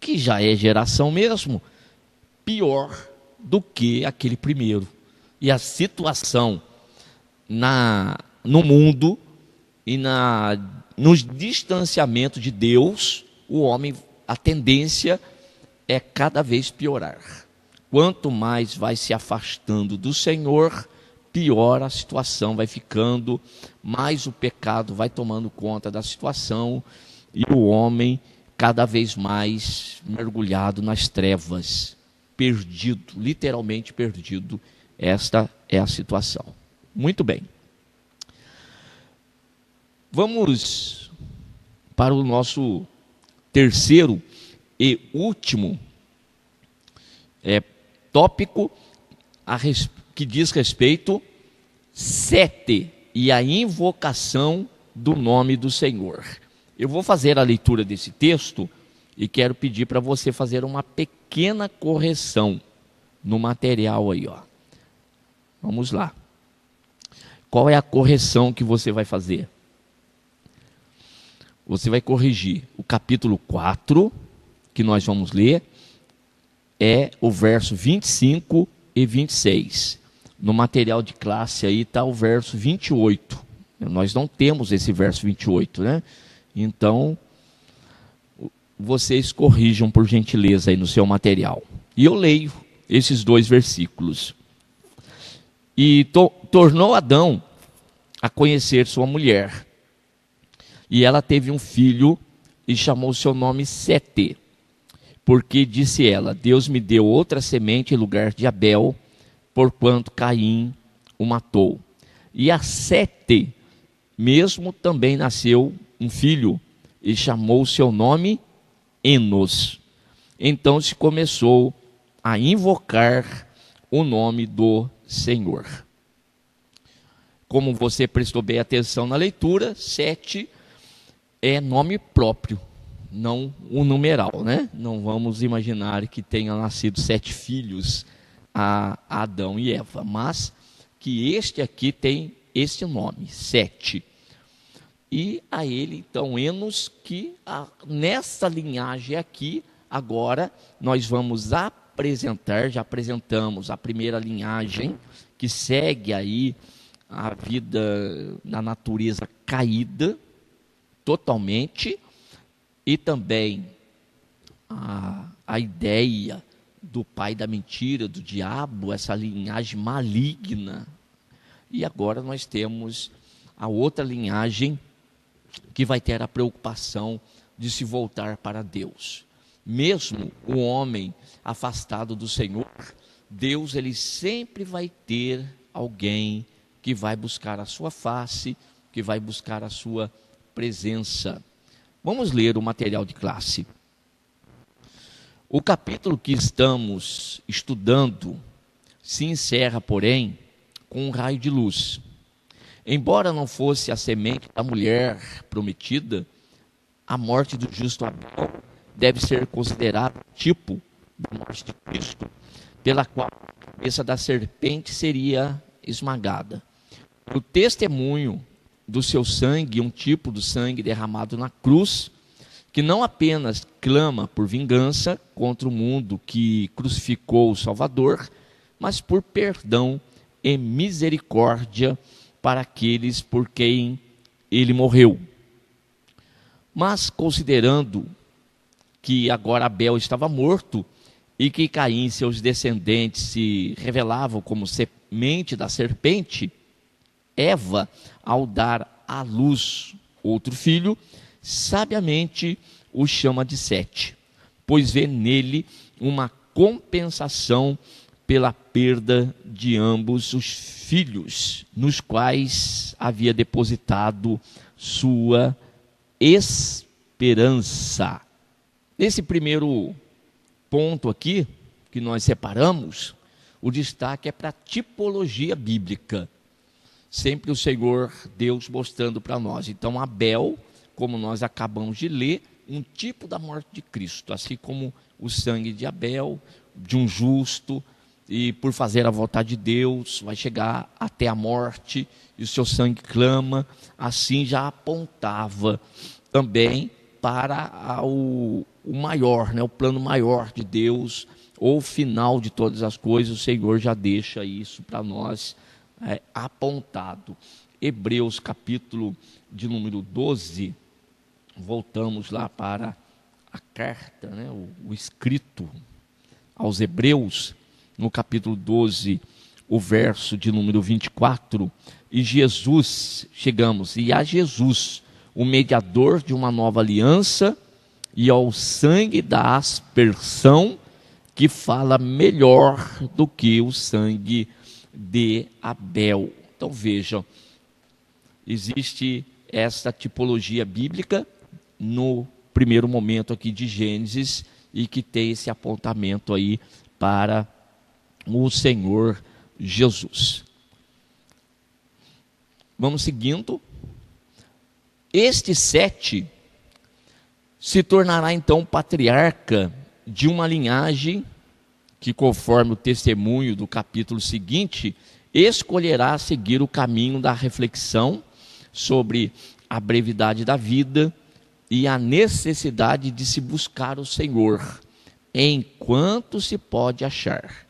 que já é geração mesmo, pior do que aquele primeiro. E a situação no mundo e no distanciamento de Deus, o homem, a tendência é cada vez piorar. Quanto mais vai se afastando do Senhor, pior a situação vai ficando, mais o pecado vai tomando conta da situação, e o homem cada vez mais mergulhado nas trevas, perdido, literalmente perdido. Esta é a situação. Muito bem. Vamos para o nosso terceiro e último tópico, que diz respeito Sete e a invocação do nome do Senhor. Eu vou fazer a leitura desse texto e quero pedir para você fazer uma pequena correção no material aí, Vamos lá. Qual é a correção que você vai fazer? Você vai corrigir o capítulo 4, que nós vamos ler, é o verso 25 e 26. No material de classe aí está o verso 28. Nós não temos esse verso 28, né? Então, vocês corrijam por gentileza aí no seu material. E eu leio esses dois versículos. E tornou Adão a conhecer sua mulher. E ela teve um filho e chamou seu nome Sete. Porque disse ela: Deus me deu outra semente em lugar de Abel, porquanto Caim o matou. E a Sete mesmo também nasceu um filho, e chamou seu nome Enos. Então se começou a invocar o nome do Senhor. Como você prestou bem atenção na leitura, Sete é nome próprio, não o numeral, né? Não vamos imaginar que tenha nascido 7 filhos a Adão e Eva, mas que este aqui tem este nome, Sete. E a ele, então, Enos, que nessa linhagem aqui, agora nós vamos apresentar, já apresentamos a primeira linhagem, que segue aí a vida na natureza caída, totalmente, e também a ideia do pai da mentira, do diabo, essa linhagem maligna. E agora nós temos a outra linhagem que vai ter a preocupação de se voltar para Deus. Mesmo o homem afastado do Senhor, Deus ele sempre vai ter alguém que vai buscar a sua face, que vai buscar a sua presença. Vamos ler o material de classe. O capítulo que estamos estudando se encerra, porém, com um raio de luz. Embora não fosse a semente da mulher prometida, a morte do justo Abel deve ser considerada tipo da morte de Cristo, pela qual a cabeça da serpente seria esmagada. O testemunho do seu sangue, um tipo do sangue derramado na cruz, que não apenas clama por vingança contra o mundo que crucificou o Salvador, mas por perdão e misericórdia para aqueles por quem ele morreu. Mas considerando que agora Abel estava morto e que Caim e seus descendentes se revelavam como semente da serpente, Eva, ao dar à luz outro filho, sabiamente o chama de Sete, pois vê nele uma compensação pela perda de ambos os filhos, nos quais havia depositado sua esperança. Nesse primeiro ponto aqui, que nós separamos, o destaque é para a tipologia bíblica. Sempre o Senhor Deus mostrando para nós. Então Abel, como nós acabamos de ler, um tipo da morte de Cristo, assim como o sangue de Abel, de um justo, e por fazer a vontade de Deus, vai chegar até a morte, e o seu sangue clama, assim já apontava também para o maior, né, o plano maior de Deus, ou o final de todas as coisas. O Senhor já deixa isso para nós apontado. Hebreus capítulo de número 12, voltamos lá para a carta, né, o escrito aos Hebreus, no capítulo 12, o verso de número 24, e Jesus, chegamos, e a Jesus, o mediador de uma nova aliança, e ao sangue da aspersão, que fala melhor do que o sangue de Abel. Então vejam, existe esta tipologia bíblica no primeiro momento aqui de Gênesis, e que tem esse apontamento aí para o Senhor Jesus. Vamos seguindo. Este Sete se tornará então patriarca de uma linhagem que, conforme o testemunho do capítulo seguinte, escolherá seguir o caminho da reflexão sobre a brevidade da vida e a necessidade de se buscar o Senhor enquanto se pode achar.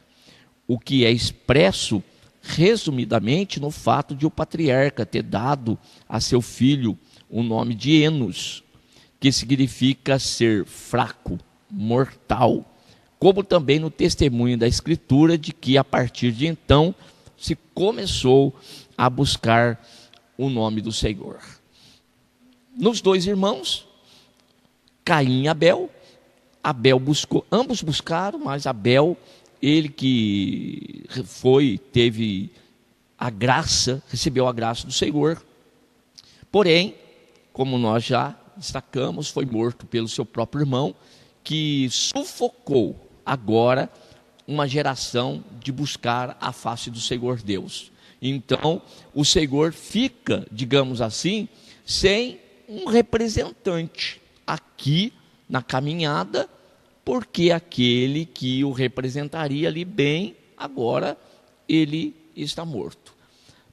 O que é expresso resumidamente no fato de o patriarca ter dado a seu filho o nome de Enos, que significa ser fraco, mortal, como também no testemunho da Escritura de que a partir de então se começou a buscar o nome do Senhor. Nos dois irmãos, Caim e Abel, Abel buscou, ambos buscaram, mas Abel, ele que teve a graça, recebeu a graça do Senhor, porém, como nós já destacamos, foi morto pelo seu próprio irmão, que sufocou agora uma geração de buscar a face do Senhor Deus. Então, o Senhor fica, digamos assim, sem um representante aqui na caminhada, porque aquele que o representaria ali bem, agora ele está morto.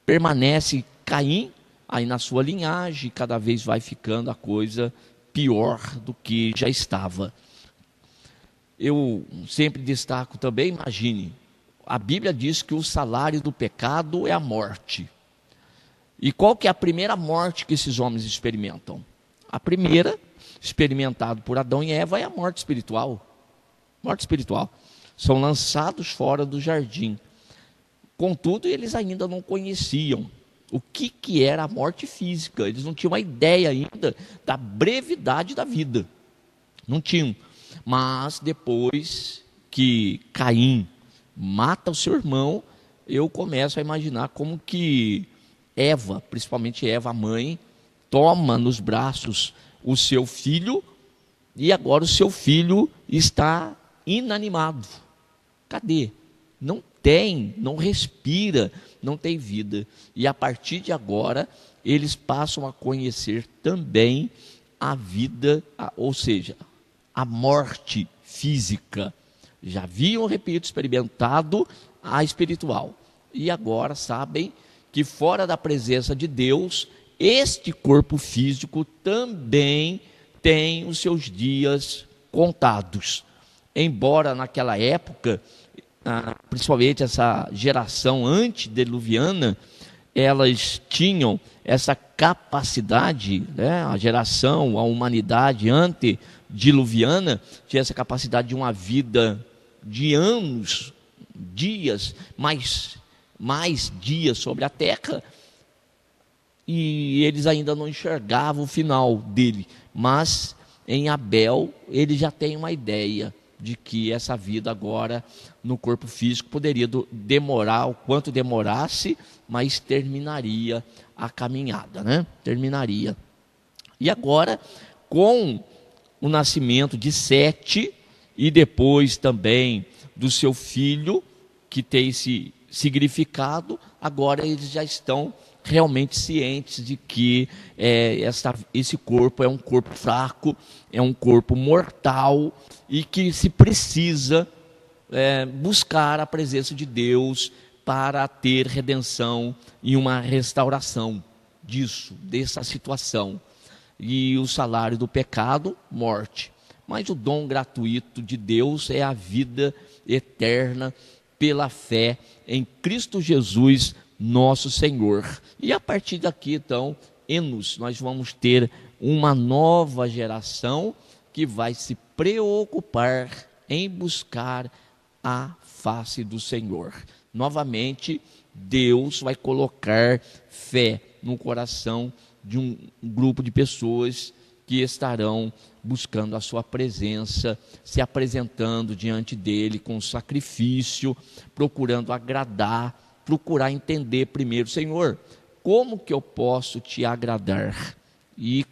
Permanece Caim aí na sua linhagem, cada vez vai ficando a coisa pior do que já estava. Eu sempre destaco também, imagine, a Bíblia diz que o salário do pecado é a morte. E qual que é a primeira morte que esses homens experimentam? A primeira, experimentado por Adão e Eva, é a morte espiritual. Morte espiritual. São lançados fora do jardim. Contudo, eles ainda não conheciam o que era a morte física. Eles não tinham uma ideia ainda da brevidade da vida. Não tinham. Mas depois que Caim mata o seu irmão, eu começo a imaginar como que Eva, principalmente Eva, a mãe, toma nos braços o seu filho e agora o seu filho está inanimado. Cadê? Não tem, não respira, não tem vida. E a partir de agora, eles passam a conhecer também a vida, ou seja, a morte física. Já haviam, repito, experimentado a espiritual. E agora sabem que fora da presença de Deus, este corpo físico também tem os seus dias contados. Embora naquela época, principalmente essa geração antediluviana, elas tinham essa capacidade, né? A geração, a humanidade antediluviana tinha essa capacidade de uma vida de anos, dias, mais dias sobre a terra, e eles ainda não enxergavam o final dele. Mas em Abel, ele já tem uma ideia de que essa vida agora no corpo físico poderia demorar o quanto demorasse, mas terminaria a caminhada, né? Terminaria. E agora, com o nascimento de Sete e depois também do seu filho, que tem esse significado, agora eles já estão realmente cientes de que esse corpo é um corpo fraco, é um corpo mortal e que se precisa buscar a presença de Deus para ter redenção e uma restauração dessa situação. E o salário do pecado, morte. Mas o dom gratuito de Deus é a vida eterna pela fé em Cristo Jesus, nosso Senhor. E a partir daqui, então, nós vamos ter uma nova geração que vai se preocupar em buscar a face do Senhor. Novamente, Deus vai colocar fé no coração de um grupo de pessoas que estarão buscando a sua presença, se apresentando diante dele com sacrifício, procurando agradar, procurar entender primeiro, Senhor, como que eu posso te agradar? E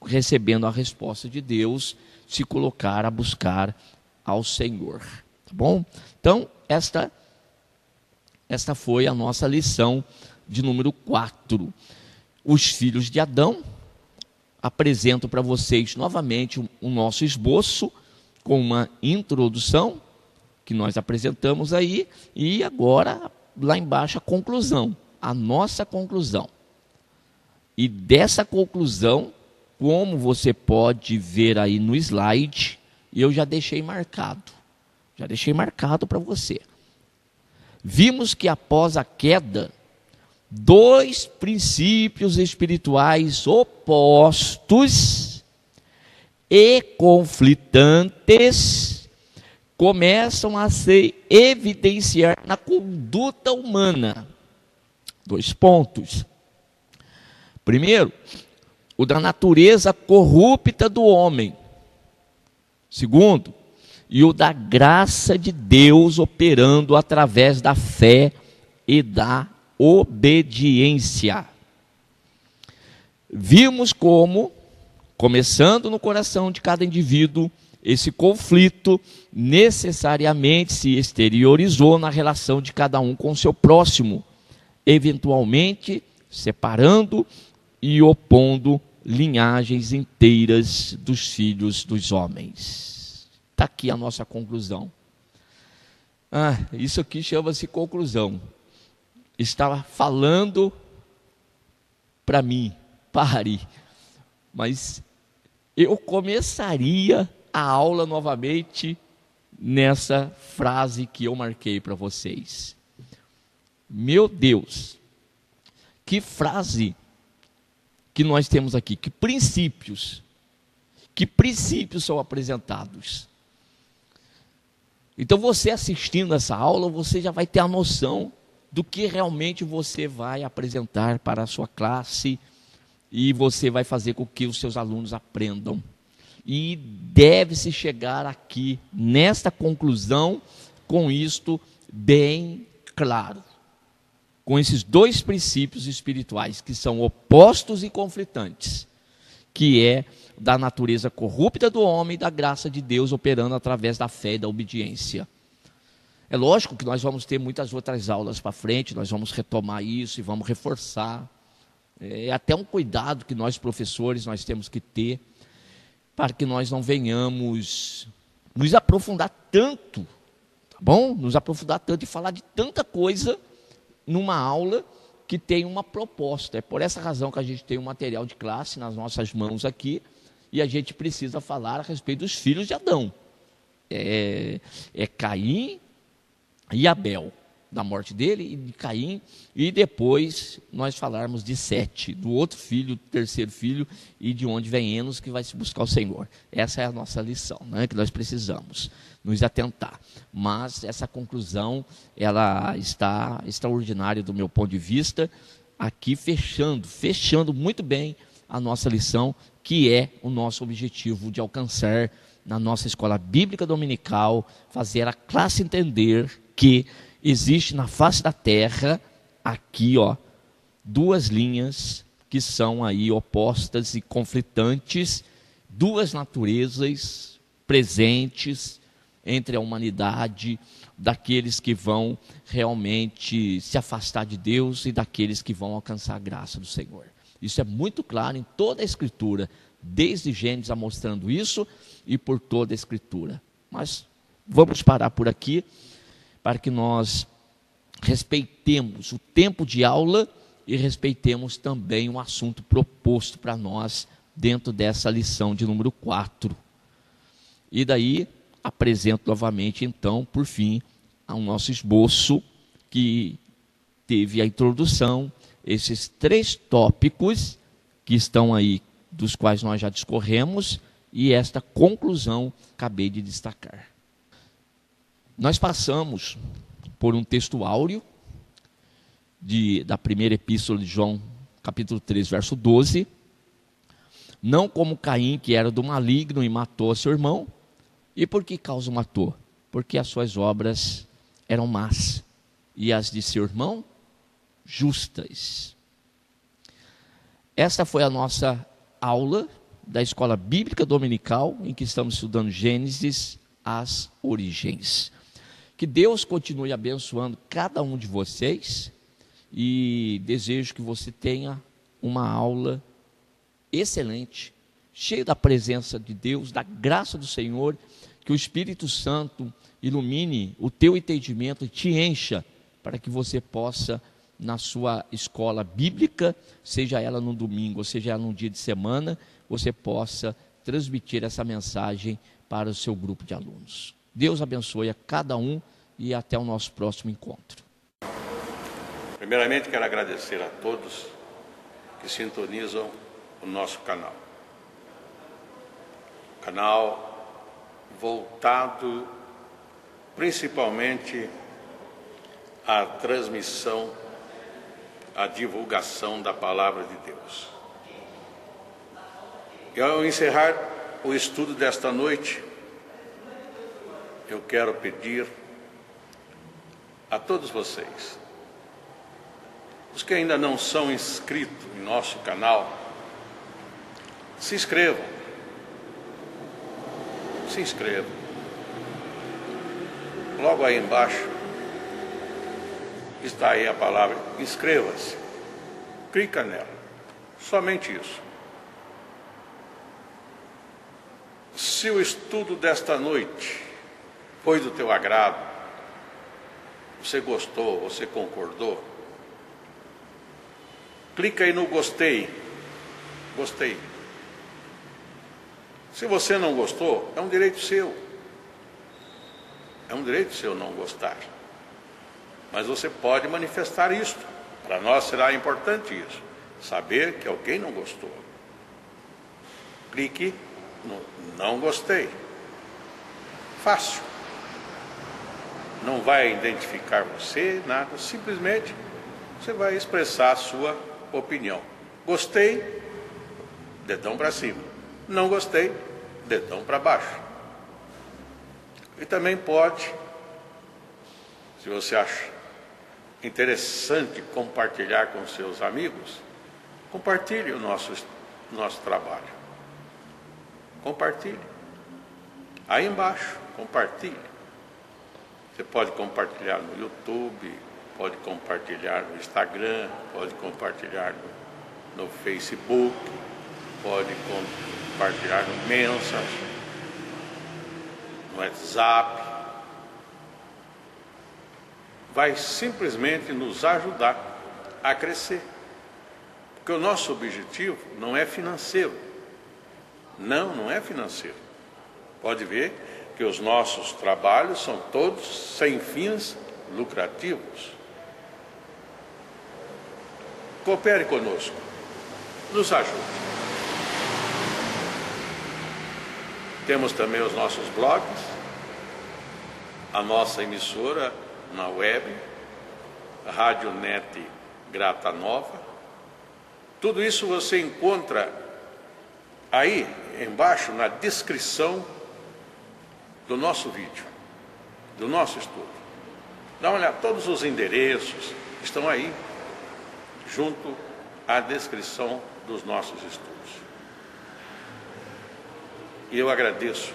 recebendo a resposta de Deus, se colocar a buscar ao Senhor. Tá bom? Então, esta foi a nossa lição de número 4. Os filhos de Adão. Apresento para vocês novamente o nosso esboço com uma introdução que nós apresentamos aí, e agora lá embaixo a conclusão, a nossa conclusão. E dessa conclusão, como você pode ver aí no slide, eu já deixei marcado para você. Vimos que após a queda, dois princípios espirituais opostos e conflitantes começam a se evidenciar na conduta humana. 2 pontos. Primeiro, o da natureza corrupta do homem. Segundo, e o da graça de Deus operando através da fé e da obediência. Vimos como, começando no coração de cada indivíduo, esse conflito necessariamente se exteriorizou na relação de cada um com o seu próximo, eventualmente separando e opondo linhagens inteiras dos filhos dos homens. Está aqui a nossa conclusão. Isso aqui chama-se conclusão. Estava falando para mim, pare, mas eu começaria a aula novamente nessa frase que eu marquei para vocês. Meu Deus, que frase que nós temos aqui, que princípios que princípios são apresentados. Então, você assistindo essa aula, você já vai ter a noção do que realmente você vai apresentar para a sua classe e você vai fazer com que os seus alunos aprendam. E deve-se chegar aqui, nesta conclusão, com isto bem claro. Com esses dois princípios espirituais, que são opostos e conflitantes, que é da natureza corrupta do homem e da graça de Deus operando através da fé e da obediência. É lógico que nós vamos ter muitas outras aulas para frente, nós vamos retomar isso e vamos reforçar. É até um cuidado que nós professores nós temos que ter, para que nós não venhamos nos aprofundar tanto, tá bom? Nos aprofundar tanto e falar de tanta coisa numa aula que tem uma proposta. É por essa razão que a gente tem um material de classe nas nossas mãos aqui, e a gente precisa falar a respeito dos filhos de Adão. É Caim e Abel, da morte dele e de Caim, e depois nós falarmos de Sete, do outro filho, do terceiro filho, e de onde vem Enos, que vai se buscar o Senhor. Essa é a nossa lição, né, que nós precisamos nos atentar. Mas essa conclusão, ela está extraordinária do meu ponto de vista, aqui fechando muito bem a nossa lição, que é o nosso objetivo de alcançar na nossa escola bíblica dominical, fazer a classe entender que existe na face da terra, aqui duas linhas que são aí opostas e conflitantes, duas naturezas presentes entre a humanidade, daqueles que vão realmente se afastar de Deus e daqueles que vão alcançar a graça do Senhor. Isso é muito claro em toda a Escritura, desde Gênesis a mostrando isso e por toda a Escritura. Mas vamos parar por aqui, para que nós respeitemos o tempo de aula e respeitemos também o assunto proposto para nós dentro dessa lição de número 4. E daí apresento novamente, então, por fim, ao nosso esboço, que teve a introdução, esses 3 tópicos que estão aí, dos quais nós já discorremos, e esta conclusão acabei de destacar. Nós passamos por um texto áureo da primeira epístola de João, capítulo 3, verso 12. Não como Caim, que era do maligno e matou seu irmão. E por que causa o matou? Porque as suas obras eram más e as de seu irmão justas. Esta foi a nossa aula da Escola Bíblica Dominical, em que estamos estudando Gênesis, as origens. Que Deus continue abençoando cada um de vocês e desejo que você tenha uma aula excelente, cheia da presença de Deus, da graça do Senhor, que o Espírito Santo ilumine o teu entendimento e te encha para que você possa, na sua escola bíblica, seja ela no domingo, ou seja ela num dia de semana, você possa transmitir essa mensagem para o seu grupo de alunos. Deus abençoe a cada um e até o nosso próximo encontro. Primeiramente, quero agradecer a todos que sintonizam o nosso canal. Canal voltado principalmente à transmissão, à divulgação da Palavra de Deus. E ao encerrar o estudo desta noite, eu quero pedir a todos vocês, os que ainda não são inscritos em nosso canal, se inscrevam. Se inscrevam. Logo aí embaixo está aí a palavra inscreva-se. Clica nela. Somente isso. Se o estudo desta noite foi do teu agrado, você gostou, você concordou, clica aí no gostei. Gostei. Se você não gostou, é um direito seu. É um direito seu não gostar. Mas você pode manifestar isso. Para nós será importante isso. Saber que alguém não gostou. Clique Não gostei. Fácil. Não vai identificar você, nada. Simplesmente você vai expressar a sua opinião. Gostei, dedão para cima. Não gostei, dedão para baixo. E também pode, se você acha interessante compartilhar com seus amigos, compartilhe o nosso trabalho. Compartilhe. Aí embaixo, compartilhe. Você pode compartilhar no YouTube, pode compartilhar no Instagram, pode compartilhar no Facebook, pode compartilhar no Messenger, no WhatsApp. Vai simplesmente nos ajudar a crescer. Porque o nosso objetivo não é financeiro. Não é financeiro. Pode ver que os nossos trabalhos são todos sem fins lucrativos. Coopere conosco. Nos ajude. Temos também os nossos blogs, a nossa emissora na web, a Rádio Net Grata Nova. Tudo isso você encontra aí embaixo na descrição do nosso vídeo, do nosso estudo. Dá uma olhada, todos os endereços estão aí, junto à descrição dos nossos estudos. E eu agradeço,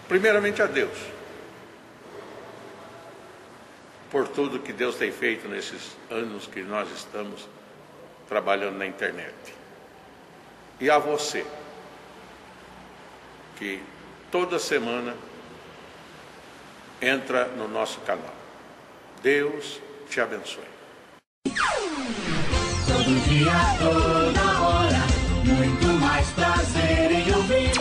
primeiramente a Deus, por tudo que Deus tem feito nesses anos que nós estamos trabalhando na internet. E a você, que toda semana entra no nosso canal. Deus te abençoe. Todo dia, toda hora, muito mais prazer em ouvir.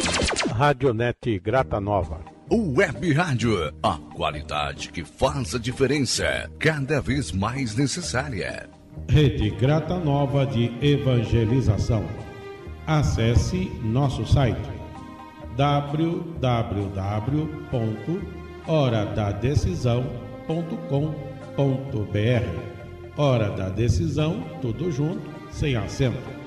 Radionet Grata Nova. Web Rádio, a qualidade que faz a diferença, cada vez mais necessária. Rede Grata Nova de Evangelização. Acesse nosso site www.horadadecisão.com.br. Hora da Decisão, tudo junto, sem acento.